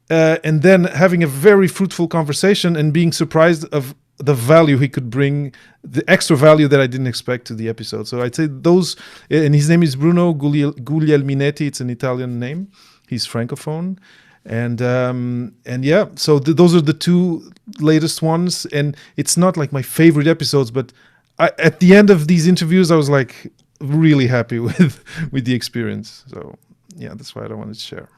and then having a very fruitful conversation and being surprised of the value he could bring, the extra value that I didn't expect to the episode. So I'd say those, and his name is Bruno Guglielminetti. It's an Italian name. He's Francophone. And yeah, so those are the two latest ones. And it's not like my favorite episodes, but at the end of these interviews, I was like really happy with the experience. So yeah, that's why I wanted to share.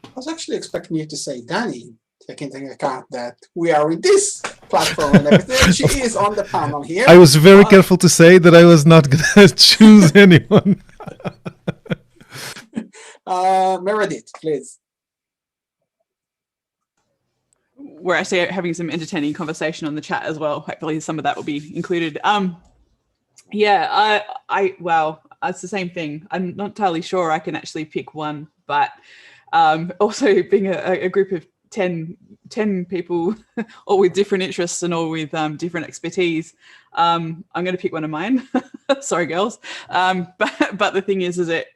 I was actually expecting you to say Danny, taking into account that we are in this platform and everything. She is on the panel here. I was very careful to say that I was not going to choose anyone. Meredith, please. We're actually having some entertaining conversation on the chat as well. Hopefully some of that will be included. Yeah, well, it's the same thing. I'm not entirely sure I can actually pick one, but also being a group of 10 people, all with different interests and all with different expertise, I'm going to pick one of mine. Sorry, girls. But the thing is that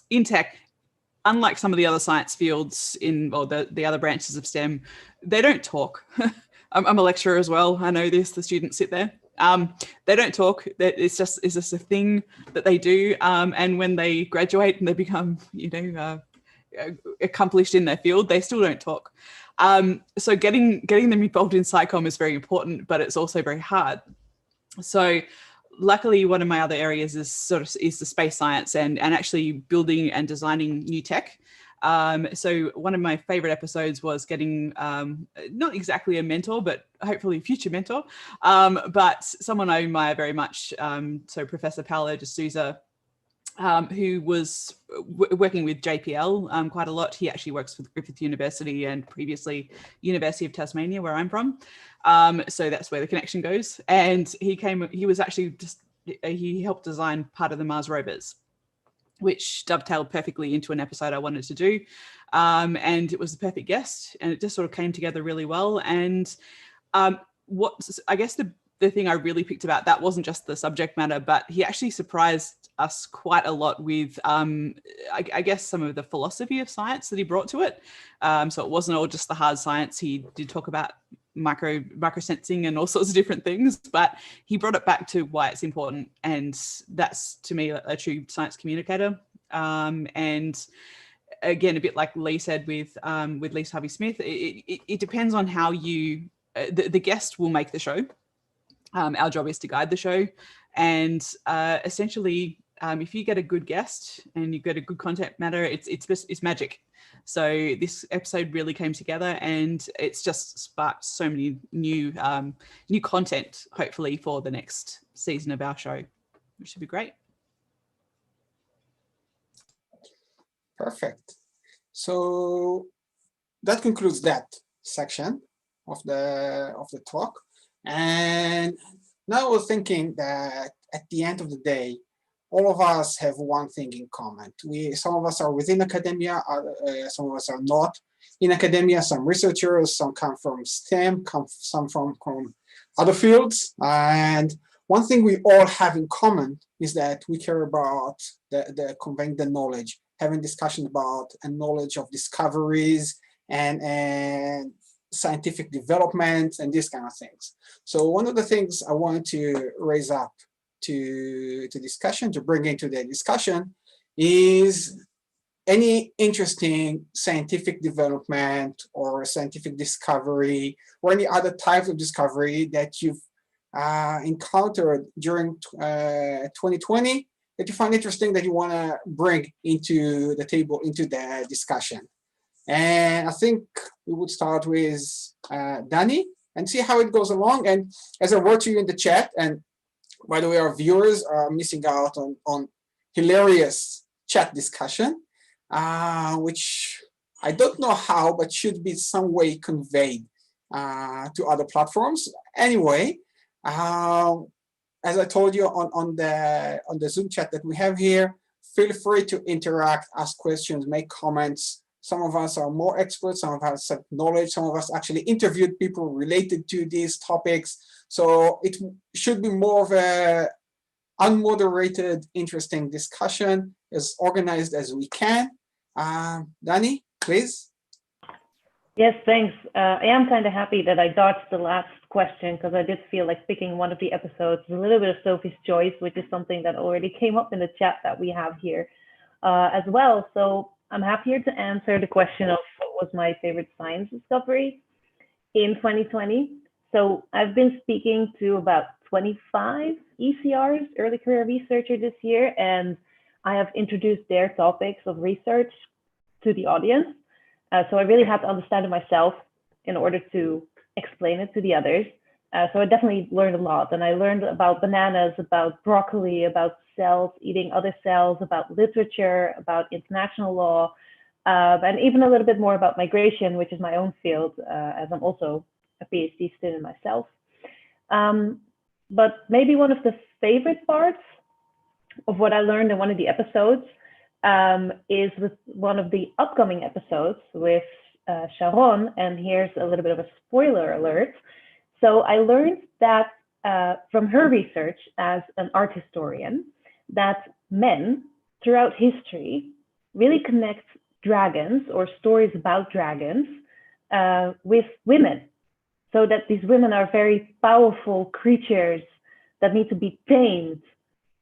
in tech, unlike some of the other science fields the other branches of STEM, they don't talk. I'm a lecturer as well. I know this. The students sit there. They don't talk. It's just a thing that they do. And when they graduate and they become, accomplished in their field, they still don't talk. So getting them involved in SciComm is very important, but it's also very hard. So luckily, one of my other areas is the space science and actually building and designing new tech. So one of my favorite episodes was getting not exactly a mentor, but hopefully a future mentor, but someone I admire very much. So Professor Paolo de Souza, who was working with JPL quite a lot. He actually works with Griffith University and previously University of Tasmania, where I'm from. So that's where the connection goes. And he was actually he helped design part of the Mars rovers, which dovetailed perfectly into an episode I wanted to do. And it was the perfect guest, and it just sort of came together really well. And what I guess the thing I really picked about that wasn't just the subject matter, but he actually surprised us quite a lot with, I guess, some of the philosophy of science that he brought to it. So it wasn't all just the hard science. He did talk about microsensing and all sorts of different things, but he brought it back to why it's important. And that's, to me, a true science communicator. And again, a bit like Lee said with Lisa Harvey-Smith, it depends on how you, the guest will make the show. Our job is to guide the show, and essentially, if you get a good guest and you get a good content matter, it's magic. So this episode really came together, and it's just sparked so many new content, hopefully, for the next season of our show, which should be great. Perfect. So that concludes that section of the talk. And now I was thinking that at the end of the day, all of us have one thing in common. Some of us are within academia, some of us are not in academia, some researchers, some come from STEM, some from other fields. And one thing we all have in common is that we care about the conveying the knowledge, having discussion about a knowledge of discoveries and scientific development and these kind of things. So one of the things I wanted to raise up to discussion, to bring into the discussion, is any interesting scientific development or scientific discovery or any other type of discovery that you've encountered during 2020 that you find interesting that you want to bring into the table, into the discussion. And I think we would start with Danny and see how it goes along. And as I wrote to you in the chat, and by the way, our viewers are missing out on hilarious chat discussion, which I don't know how, but should be some way conveyed to other platforms. Anyway, as I told you on the Zoom chat that we have here, feel free to interact, ask questions, make comments. Some of us are more experts, some of us have knowledge, some of us actually interviewed people related to these topics. So it should be more of a unmoderated, interesting discussion, as organized as we can. Danny, please. Yes, thanks. I am kind of happy that I dodged the last question because I did feel like picking one of the episodes was a little bit of Sophie's choice, which is something that already came up in the chat that we have here as well. So I'm happier to answer the question of what was my favorite science discovery in 2020. So I've been speaking to about 25 ECRs, early career researchers this year, and I have introduced their topics of research to the audience. So I really had to understand it myself in order to explain it to the others. So I definitely learned a lot. And I learned about bananas, about broccoli, about cells, eating other cells, about literature, about international law, and even a little bit more about migration, which is my own field, as I'm also a PhD student myself. But maybe one of the favorite parts of what I learned in one of the episodes is with one of the upcoming episodes with Sharon, and here's a little bit of a spoiler alert. So I learned that from her research as an art historian, that men throughout history really connect dragons or stories about dragons with women. So that these women are very powerful creatures that need to be tamed,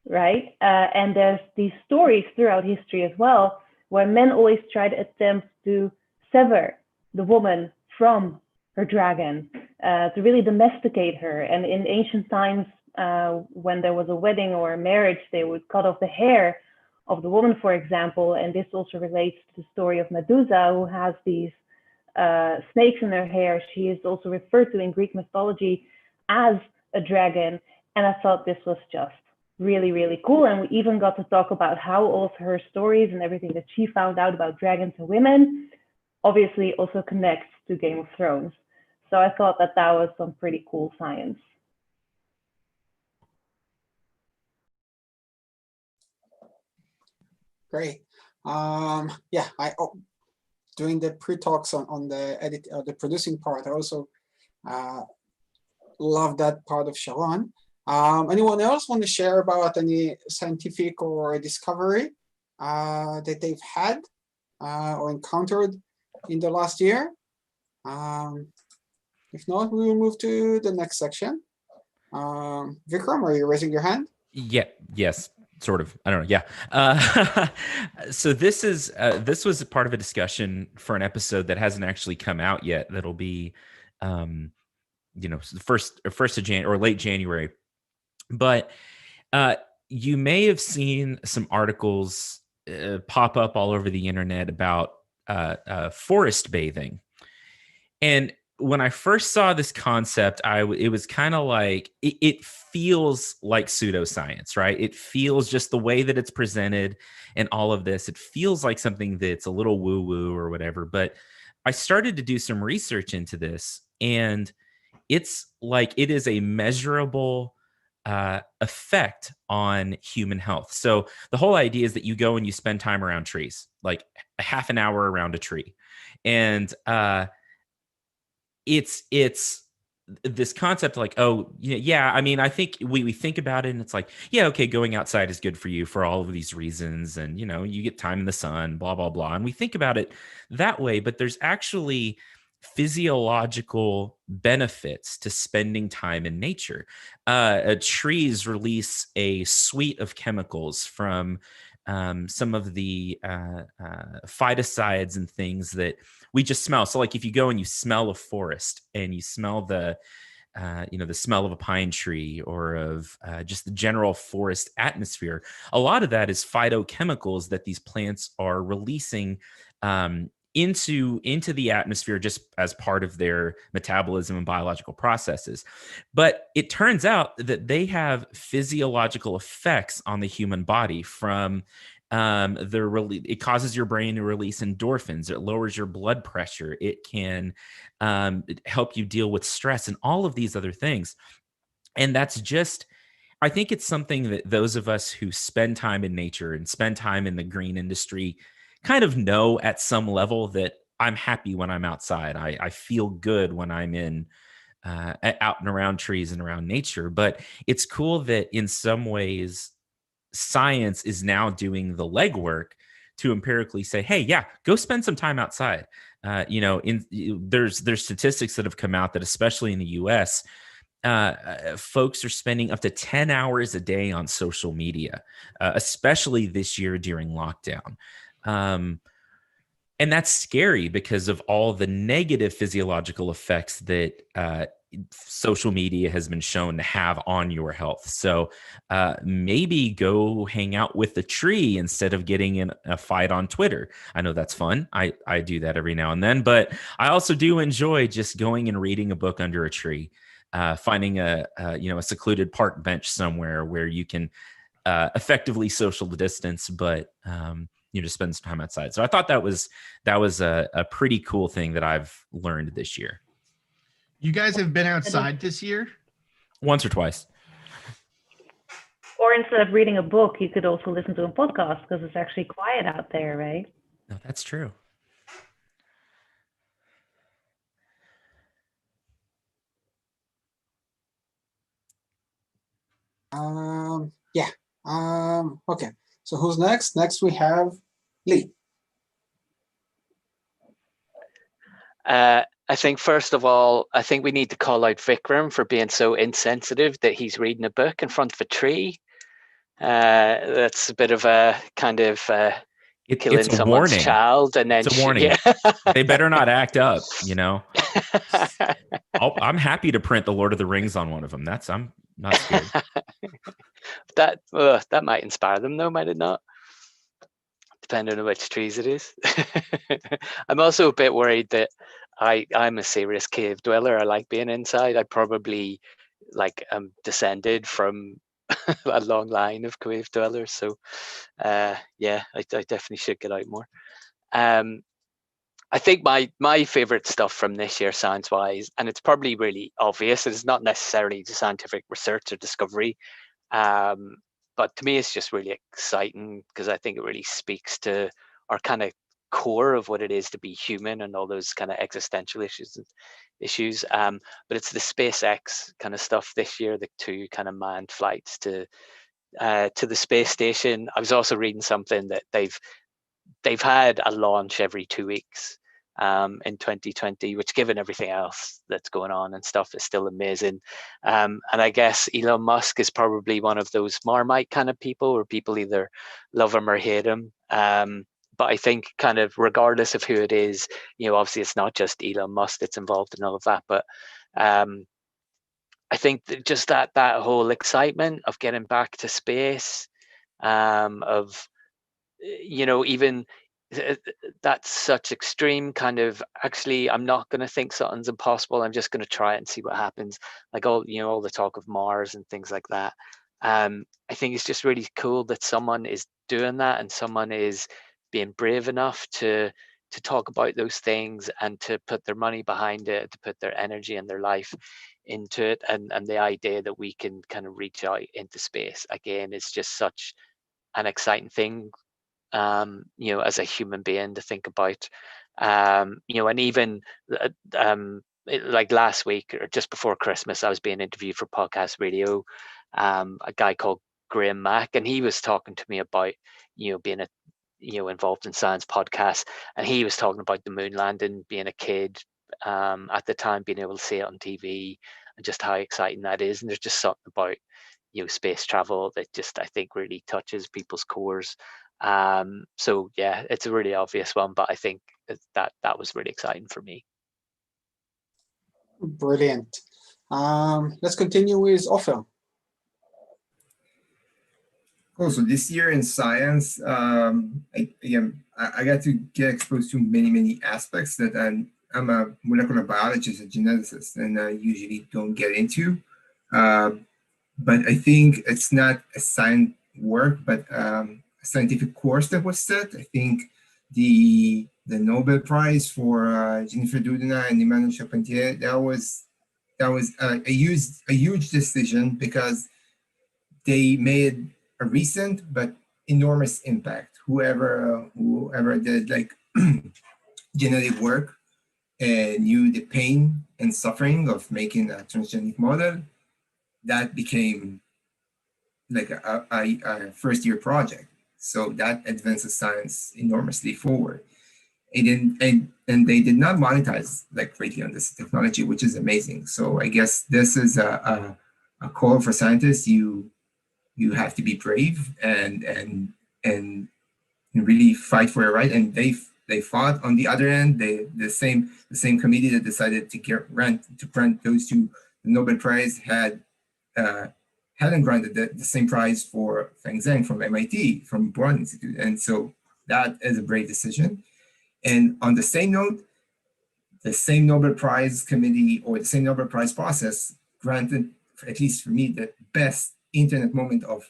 right? And there's these stories throughout history as well, where men always try to attempt to sever the woman from her dragon, to really domesticate her. And in ancient times, when there was a wedding or a marriage, they would cut off the hair of the woman, for example. And this also relates to the story of Medusa, who has these snakes in her hair. She is also referred to in Greek mythology as a dragon. And I thought this was just really, really cool. And we even got to talk about how all of her stories and everything that she found out about dragons and women obviously also connects to Game of Thrones. So I thought that that was some pretty cool science. Great. Yeah, during the pre-talks on the producing part, I also love that part of Sharon. Anyone else want to share about any scientific or discovery that they've had or encountered in the last year? If not, we will move to the next section. Vikram, are you raising your hand? Yeah. Yes. Sort of. I don't know. Yeah. So this was part of a discussion for an episode that hasn't actually come out yet. That'll be, first of January or late January. But you may have seen some articles pop up all over the internet about forest bathing. And when I first saw this concept, it was kind of like, it feels like pseudoscience, right? It feels just the way that it's presented and all of this. It feels like something that's a little woo-woo or whatever. But I started to do some research into this, and it's like it is a measurable effect on human health. So the whole idea is that you go and you spend time around trees, like a half an hour around a tree. And it's this concept like, oh, yeah, I mean, I think we think about it and it's like, yeah, okay, going outside is good for you for all of these reasons. And, you get time in the sun, blah, blah, blah. And we think about it that way, but there's actually physiological benefits to spending time in nature. Trees release a suite of chemicals from some of the phyticides and things that we just smell. So like if you go and you smell a forest and you smell the smell of a pine tree or of just the general forest atmosphere, a lot of that is phytochemicals that these plants are releasing into the atmosphere just as part of their metabolism and biological processes. But it turns out that they have physiological effects on the human body from it causes your brain to release endorphins. It lowers your blood pressure. It can help you deal with stress and all of these other things. And that's just, I think it's something that those of us who spend time in nature and spend time in the green industry kind of know at some level that I'm happy when I'm outside. I feel good when I'm in out and around trees and around nature. But it's cool that in some ways science is now doing the legwork to empirically say, hey, yeah, go spend some time outside. There's statistics that have come out that especially in the US, folks are spending up to 10 hours a day on social media, especially this year during lockdown. And that's scary because of all the negative physiological effects that social media has been shown to have on your health. So maybe go hang out with a tree instead of getting in a fight on Twitter. I know that's fun. I do that every now and then, but I also do enjoy just going and reading a book under a tree, finding a secluded park bench somewhere where you can effectively social distance, but just spend some time outside. So I thought that was a pretty cool thing that I've learned this year. You guys have been outside this year? Once or twice. Or instead of reading a book, you could also listen to a podcast because it's actually quiet out there, right? No, that's true. Okay. So who's next? Next we have Lee. I think first of all, I think we need to call out Vikram for being so insensitive that he's reading a book in front of a tree. That's a bit of a kind of killing it's a someone's warning. child, and then it's a warning. Yeah. They better not act up. I'm happy to print the Lord of the Rings on one of them. I'm not scared. That might inspire them, though, might it not? Depending on which trees it is. I'm also a bit worried that I'm a serious cave dweller. I like being inside. I probably am descended from a long line of cave dwellers. So I definitely should get out more. I think my favorite stuff from this year, science-wise, and it's probably really obvious, it's not necessarily the scientific research or discovery, but to me it's just really exciting because I think it really speaks to our kind of core of what it is to be human and all those kind of existential issues. But it's the SpaceX kind of stuff this year, the 2 kind of manned flights to the space station. I was also reading something that they've had a launch every 2 weeks in 2020, which, given everything else that's going on and stuff, is still amazing. And I guess Elon Musk is probably one of those Marmite kind of people where people either love him or hate him. But I think kind of regardless of who it is, obviously it's not just Elon Musk that's involved in all of that, but I think that just that whole excitement of getting back to space, of even that's such extreme kind of, actually I'm not going to think something's impossible, I'm just going to try it and see what happens, like all the talk of Mars and things like that. I think it's just really cool that someone is doing that and someone is being brave enough to talk about those things and to put their money behind it, to put their energy and their life into it, and the idea that we can kind of reach out into space again is just such an exciting thing, as a human being to think about. And even like last week or just before Christmas, I was being interviewed for podcast radio, a guy called Graham Mack, and he was talking to me about being involved in science podcasts, and he was talking about the moon landing, being a kid at the time, being able to see it on TV, and just how exciting that is. And there's just something about space travel that just, I think, really touches people's cores. So yeah, it's a really obvious one, but I think that was really exciting for me. Brilliant. Let's continue with Ofer. Also, this year in science, I got to get exposed to many aspects that I'm a molecular biologist, a geneticist, and I usually don't get into. But I think it's not a science work, but a scientific course that was set. I think the Nobel Prize for Jennifer Doudna and Emmanuel Charpentier, that was a huge decision because they made a recent but enormous impact. Whoever did like genetic work and knew the pain and suffering of making a transgenic model, that became like a first year project. So that advances science enormously forward. And they did not monetize like greatly on this technology, which is amazing. So I guess this is a call for scientists. You have to be brave and really fight for it, right? And they fought. On the other end, the same committee that decided to grant those two the Nobel Prize hadn't granted the same prize for Feng Zhang from MIT, from Broad Institute. And so that is a brave decision. And on the same note, the same Nobel Prize committee or the same Nobel Prize process granted, at least for me, the best internet moment of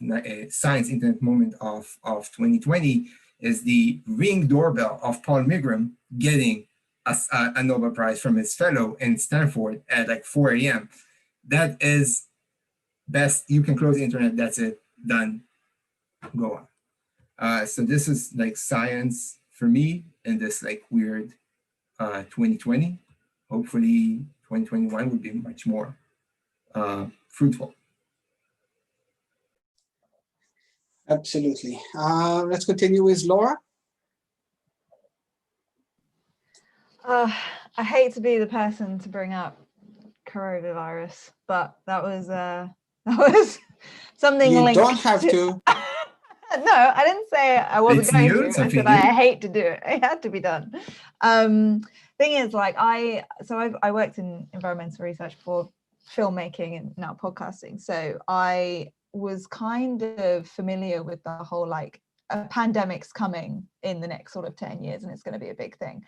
science internet moment of 2020 is the Ring doorbell of Paul Milgram getting a Nobel Prize from his fellow in Stanford at like 4 a.m. That is best. You can close the internet. That's it. Done. Go on. So this is like science for me in this like weird 2020. Hopefully 2021 will be much more fruitful. Absolutely. Let's continue with Laura. I hate to be the person to bring up coronavirus, but that was something You linked don't have to. No, I didn't say I wasn't It's going new, to. I something said I new. hate to do it. It had to be done. Thing is, like I worked in environmental research before filmmaking and now podcasting. So I was kind of familiar with the whole like a pandemic's coming in the next sort of 10 years and it's going to be a big thing.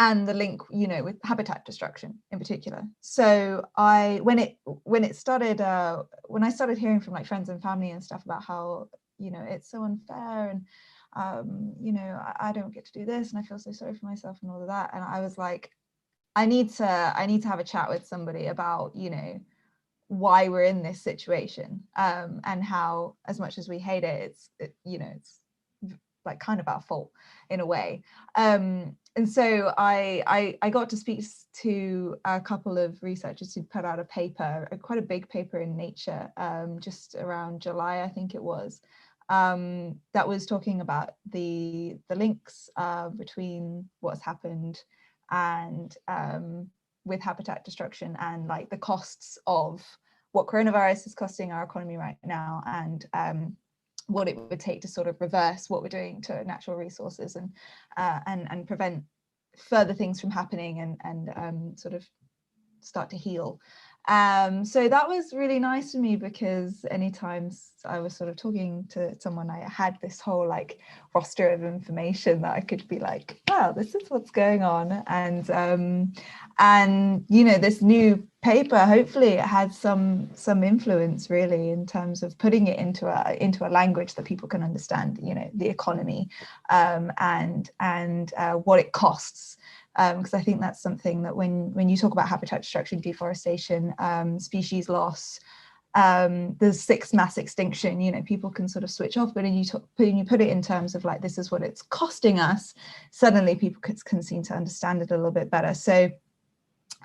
And the link, you know, with habitat destruction in particular. So when I started hearing from like friends and family and stuff about how, you know, it's so unfair and, you know, I don't get to do this and I feel so sorry for myself and all of that. And I was like, I need to have a chat with somebody about, you know, why we're in this situation, and how, as much as we hate it, it's like kind of our fault in a way. And so I got to speak to a couple of researchers who put out a paper, quite a big paper in Nature, just around July, I think it was, that was talking about the links between what's happened and with habitat destruction and like the costs of what coronavirus is costing our economy right now, and what it would take to sort of reverse what we're doing to natural resources and prevent further things from happening and sort of start to heal. So that was really nice for me, because anytime I was sort of talking to someone, I had this whole like roster of information that I could be like, wow, this is what's going on. And you know, this new paper, hopefully it had some influence really in terms of putting it into a language that people can understand, you know, the economy, and what it costs. Because I think that's something that when you talk about habitat destruction, deforestation, species loss, the sixth mass extinction, you know, people can sort of switch off, but when you put it in terms of like, this is what it's costing us, suddenly people can seem to understand it a little bit better. So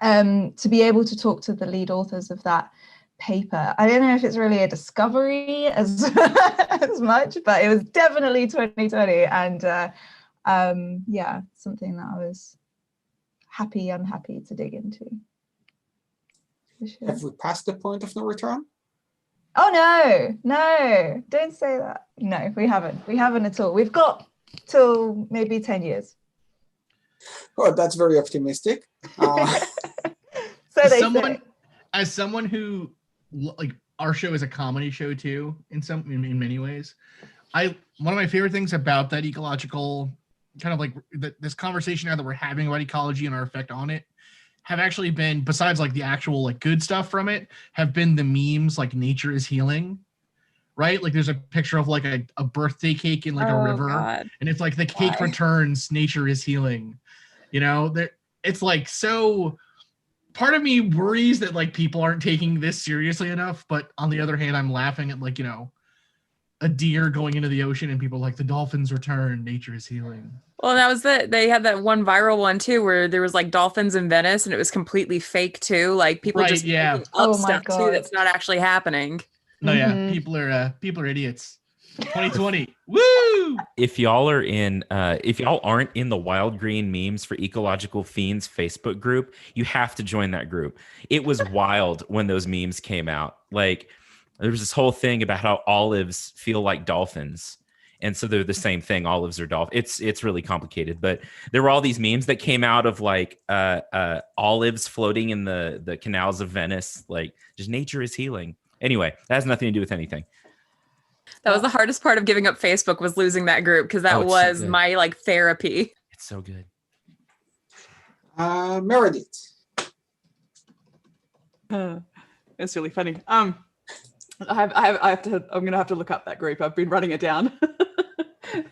to be able to talk to the lead authors of that paper, I don't know if it's really a discovery as as much, but it was definitely 2020, and yeah, something that I was unhappy to dig into. Sure. Have we passed the point of no return? Oh no, don't say that. No, we haven't at all. We've got till maybe 10 years. Oh, that's very optimistic. So as someone who, like, our show is a comedy show too, in many ways, one of my favorite things about that ecological kind of like this conversation now that we're having about ecology and our effect on it have actually been, besides like the actual like good stuff from it, have been the memes like nature is healing, right? Like there's a picture of like a birthday cake in like a river, God. and it's like the cake returns, nature is healing, you know. It's like, so part of me worries that like people aren't taking this seriously enough, but on the other hand, I'm laughing at like, you know, a deer going into the ocean and people like, the dolphins return, nature is healing. Well, that was they had that one viral one too, where there was like dolphins in Venice and it was completely fake too. Like people just making up stuff too that's not actually happening. No, yeah, people are idiots. 2020. Woo! If y'all are in, if y'all aren't in the Wild Green Memes for Ecological Fiends Facebook group, you have to join that group. It was wild when those memes came out. Like, there was this whole thing about how olives feel like dolphins. And so they're the same thing. Olives are dolphins. It's really complicated. But there were all these memes that came out of like olives floating in the canals of Venice. Like, just nature is healing. Anyway, that has nothing to do with anything. That was the hardest part of giving up Facebook, was losing that group, because that was so my like therapy. It's so good. Meredith. It's really funny. I'm gonna have to look up that group. I've been running it down.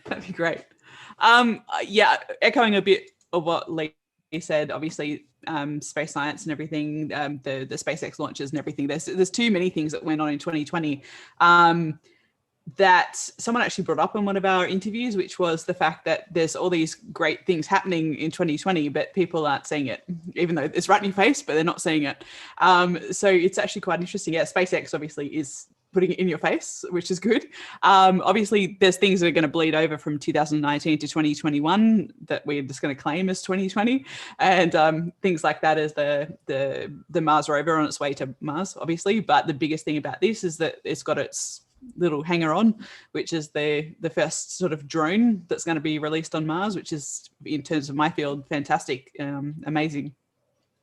That'd be great. Yeah, echoing a bit of what Lee said, obviously space science and everything, the SpaceX launches and everything. There's too many things that went on in 2020 that someone actually brought up in one of our interviews, which was the fact that there's all these great things happening in 2020, but people aren't seeing it, even though it's right in your face, but they're not seeing it. So it's actually quite interesting. Yeah, SpaceX obviously is putting it in your face, which is good. Obviously, there's things that are going to bleed over from 2019 to 2021 that we're just going to claim as 2020, and things like that as the Mars rover on its way to Mars, obviously. But the biggest thing about this is that it's got its little hanger on, which is the first sort of drone that's going to be released on Mars, which is, in terms of my field, fantastic, amazing,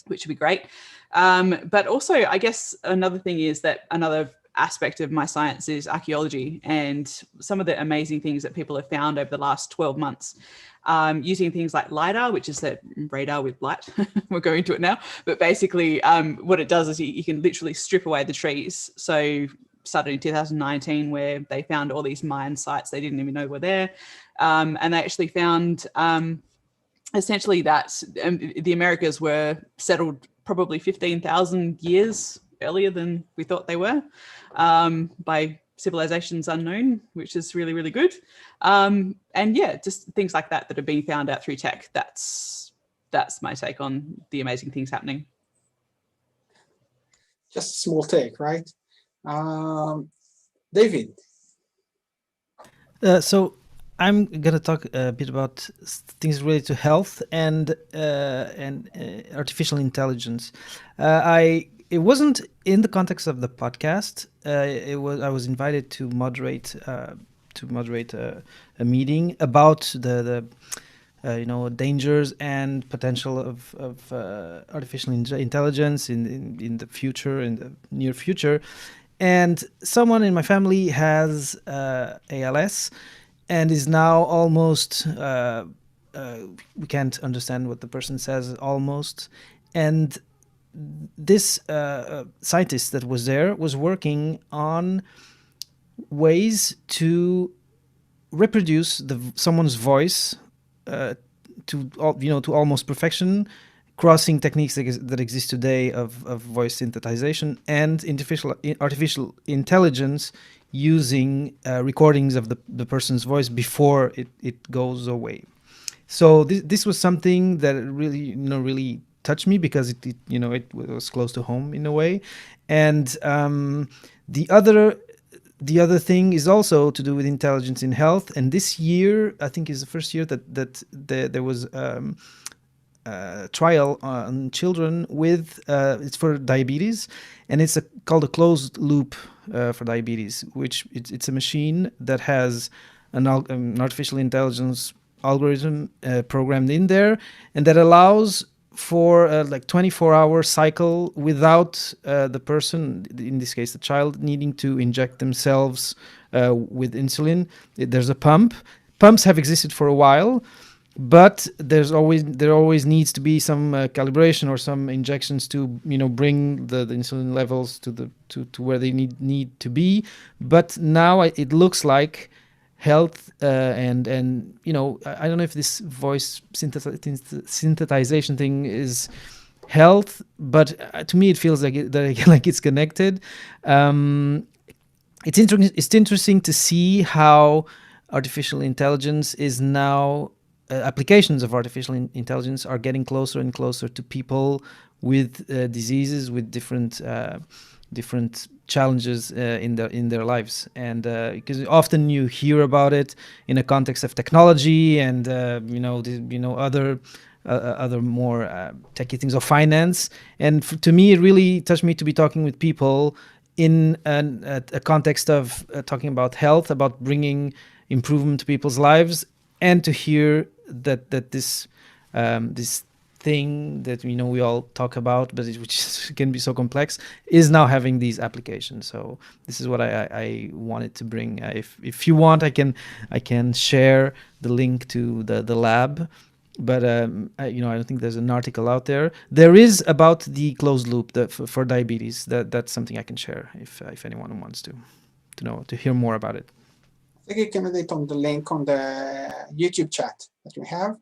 which would be great. But also, I guess another thing is that another aspect of my science is archaeology, and some of the amazing things that people have found over the last 12 months using things like LiDAR, which is that radar with light. We'll go into it now, but basically what it does is you can literally strip away the trees. So started in 2019, where they found all these Mayan sites they didn't even know were there, and they actually found essentially that the Americas were settled probably 15,000 years earlier than we thought they were, by civilizations unknown, which is really, really good. And yeah, just things like that are being found out through tech. That's my take on the amazing things happening. Just a small take, right? David. So I'm gonna talk a bit about things related to health and artificial intelligence. It wasn't in the context of the podcast. I was invited to moderate a meeting about the dangers and potential of artificial intelligence in the future, in the near future. And someone in my family has ALS and is now almost, we can't understand what the person says almost. And this scientist that was there was working on ways to reproduce someone's voice to almost perfection, crossing techniques that exist today of voice synthesization and artificial intelligence, using recordings of the person's voice before it goes away. So this was something that really touched me, because it was close to home in a way. And the other thing is also to do with intelligence in health. And this year, I think, is the first year that there was trial on children with it's for diabetes, and it's called a closed loop for diabetes, which it's a machine that has an artificial intelligence algorithm programmed in there, and that allows for a 24-hour cycle without the person, in this case the child, needing to inject themselves with insulin. There's a pump. Pumps have existed for a while, but there always needs to be some calibration or some injections to bring the insulin levels to where they need to be. But now it looks like health and I don't know if this voice synthesization thing is health, but to me it feels like it's connected. It's interesting to see how artificial intelligence is now applications of artificial intelligence are getting closer and closer to people with diseases, with different challenges in their lives, and because often you hear about it in a context of technology and other more techy things of finance. And to me, it really touched me to be talking with people in a context of talking about health, about bringing improvement to people's lives, and to hear that this thing that we all talk about, but which can be so complex, is now having these applications. So this is what I wanted to bring. If you want, I can share the link to the lab, but I don't think there's an article out there. There is about the closed loop for diabetes. That's something I can share if anyone wants to hear more about it. I think you can edit on the link on the YouTube chat that we have.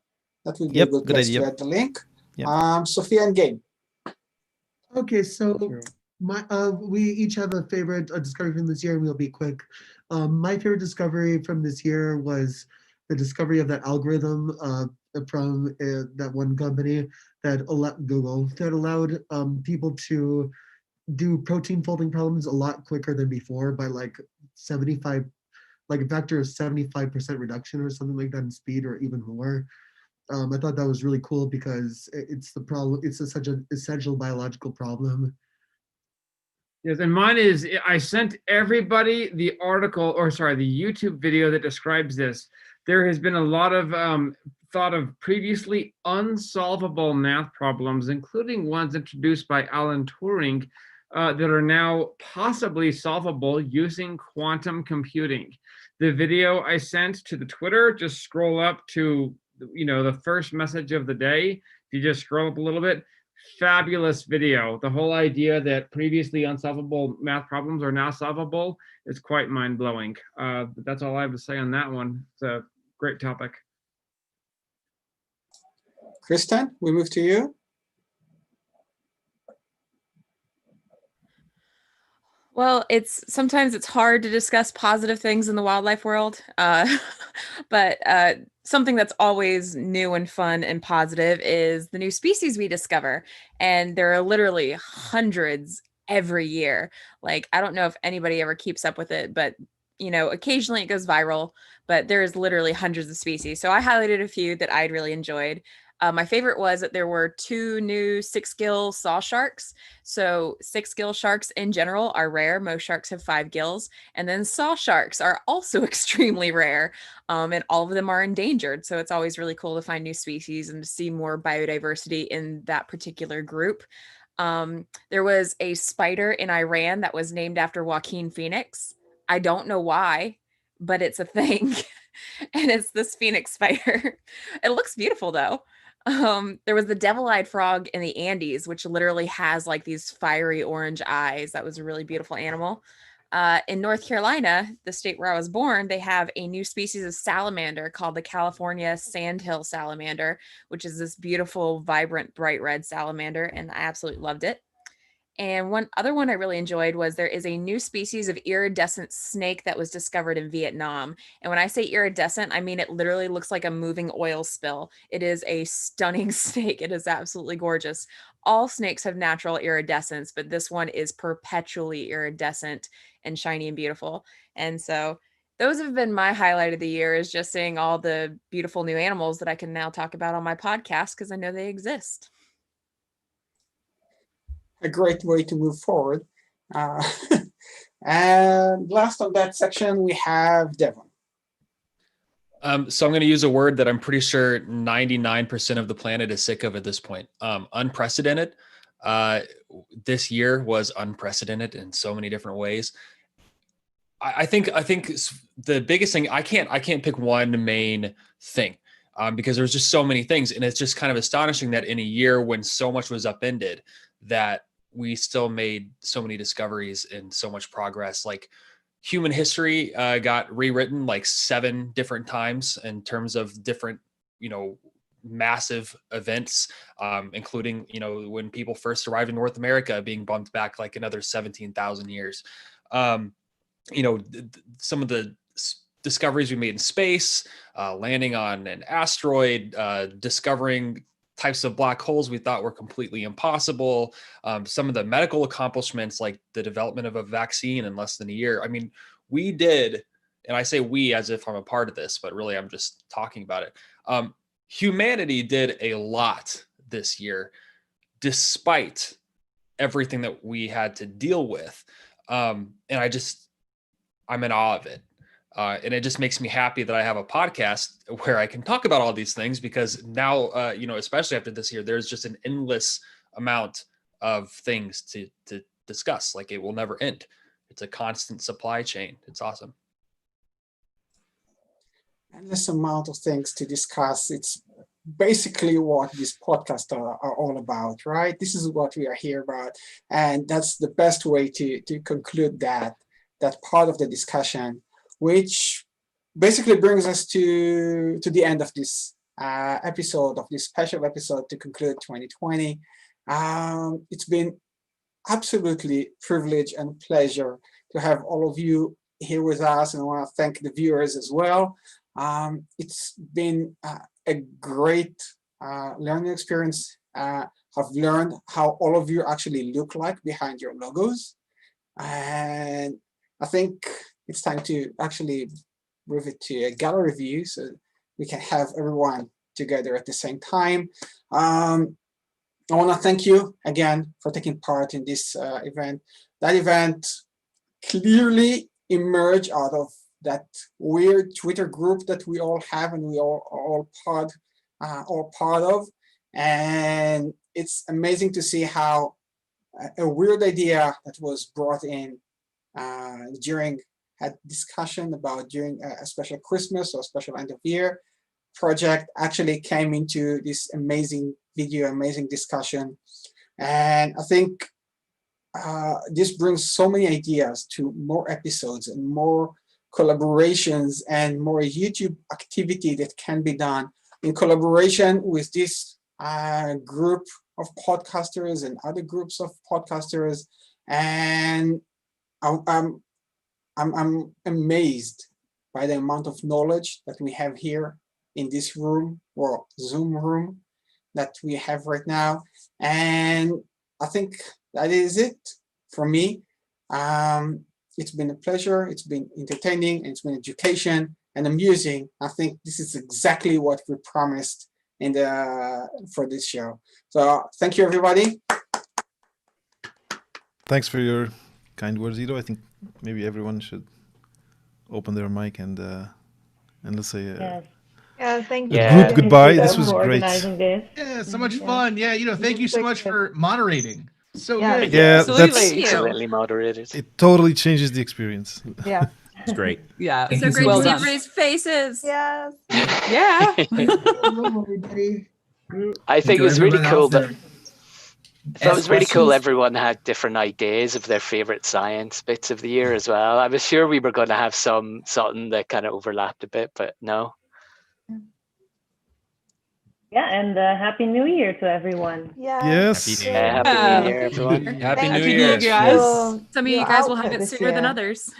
That would be Yep, a good good place idea. to add the link. Yep. Sophia and Gabe. Okay, so we each have a favorite discovery from this year, and we'll be quick. My favorite discovery from this year was the discovery of that algorithm from that one company Google that allowed people to do protein folding problems a lot quicker than before by like a factor of 75% reduction or something like that in speed, or even more. I thought that was really cool because it's such an essential biological problem. Yes, and mine is, I sent everybody the YouTube video that describes this. There has been a lot of thought of previously unsolvable math problems, including ones introduced by Alan Turing, that are now possibly solvable using quantum computing. The video I sent to the Twitter, just scroll up to the first message of the day. If you just scroll up a little bit, fabulous video. The whole idea that previously unsolvable math problems are now solvable is quite mind-blowing. That's all I have to say on that one. It's a great topic. Kristen, we move to you. Well, sometimes it's hard to discuss positive things in the wildlife world, but something that's always new and fun and positive is the new species we discover. And there are literally hundreds every year. Like, I don't know if anybody ever keeps up with it, but occasionally it goes viral, but there's literally hundreds of species. So I highlighted a few that I'd really enjoyed. My favorite was that there were 2 new 6-gill saw sharks. So 6-gill sharks in general are rare. Most sharks have 5 gills. And then saw sharks are also extremely rare. And all of them are endangered. So it's always really cool to find new species and to see more biodiversity in that particular group. There was a spider in Iran that was named after Joaquin Phoenix. I don't know why, but it's a thing. And it's this phoenix spider. It looks beautiful though. There was the devil-eyed frog in the Andes, which literally has like these fiery orange eyes. That was a really beautiful animal. In North Carolina, the state where I was born, they have a new species of salamander called the California sandhill salamander, which is this beautiful, vibrant, bright red salamander, and I absolutely loved it. And one other one I really enjoyed was there is a new species of iridescent snake that was discovered in Vietnam. And when I say iridescent, I mean it literally looks like a moving oil spill. It is a stunning snake. It is absolutely gorgeous. All snakes have natural iridescence, but this one is perpetually iridescent and shiny and beautiful. And so those have been my highlight of the year, is just seeing all the beautiful new animals that I can now talk about on my podcast because I know they exist. A great way to move forward. And last on that section, we have Devon. So I'm going to use a word that I'm pretty sure 99% of the planet is sick of at this point. Unprecedented. This year was unprecedented in so many different ways. I think the biggest thing, I can't pick one main thing because there's just so many things, and it's just kind of astonishing that in a year when so much was upended, that we still made so many discoveries and so much progress. Like human history got rewritten like 7 different times in terms of different, massive events, including, when people first arrived in North America being bumped back like another 17,000 years. Some of the discoveries we made in space, landing on an asteroid, discovering types of black holes we thought were completely impossible. Some of the medical accomplishments, like the development of a vaccine in less than a year. I mean, we did, and I say we as if I'm a part of this, but really I'm just talking about it. Humanity did a lot this year, despite everything that we had to deal with. And I'm in awe of it. And it just makes me happy that I have a podcast where I can talk about all these things, because now, especially after this year, there's just an endless amount of things to discuss. Like, it will never end. It's a constant supply chain. It's awesome. Endless amount of things to discuss. It's basically what these podcasts are all about, right? This is what we are here about. And that's the best way to conclude that part of the discussion, which basically brings us to the end of this episode, of this special episode to conclude 2020. It's been absolutely privilege and pleasure to have all of you here with us, and I want to thank the viewers as well. It's been a great learning experience. I've learned how all of you actually look like behind your logos, and I think it's time to actually move it to a gallery view so we can have everyone together at the same time. I want to thank you again for taking part in this event. That event clearly emerged out of that weird Twitter group that we all have and we all part of. And it's amazing to see how a weird idea that was brought in during a discussion about during a special Christmas or special end of year project actually came into this amazing video, amazing discussion. And I think this brings so many ideas to more episodes and more collaborations and more YouTube activity that can be done in collaboration with this group of podcasters and other groups of podcasters. And I'm amazed by the amount of knowledge that we have here in this room, or Zoom room, that we have right now. And I think that is it for me. It's been a pleasure, it's been entertaining, and it's been education and amusing. I think this is exactly what we promised for this show. So thank you, everybody. Thanks for your kind words, Ido. I think maybe everyone should open their mic and let's say thank you. Yeah. Group goodbye. Thank you This was for great. organizing this. Yeah, so much fun. Yeah, thank you so much for moderating. So Yeah. good. Yeah, Absolutely. Absolutely, moderators. It totally changes the experience. Yeah. It's great. Yeah. It's so great Well to see done. everybody's faces. Yes. Yeah. I think it was really cool that it was really cool. questions? Everyone had different ideas of their favorite science bits of the year as well. I was sure we were going to have something that kind of overlapped a bit, but no. Yeah, and Happy New Year to everyone. Yes. Happy New Year, everyone. Happy Happy New New Year. Year, guys. Some of you guys will have it sooner than others.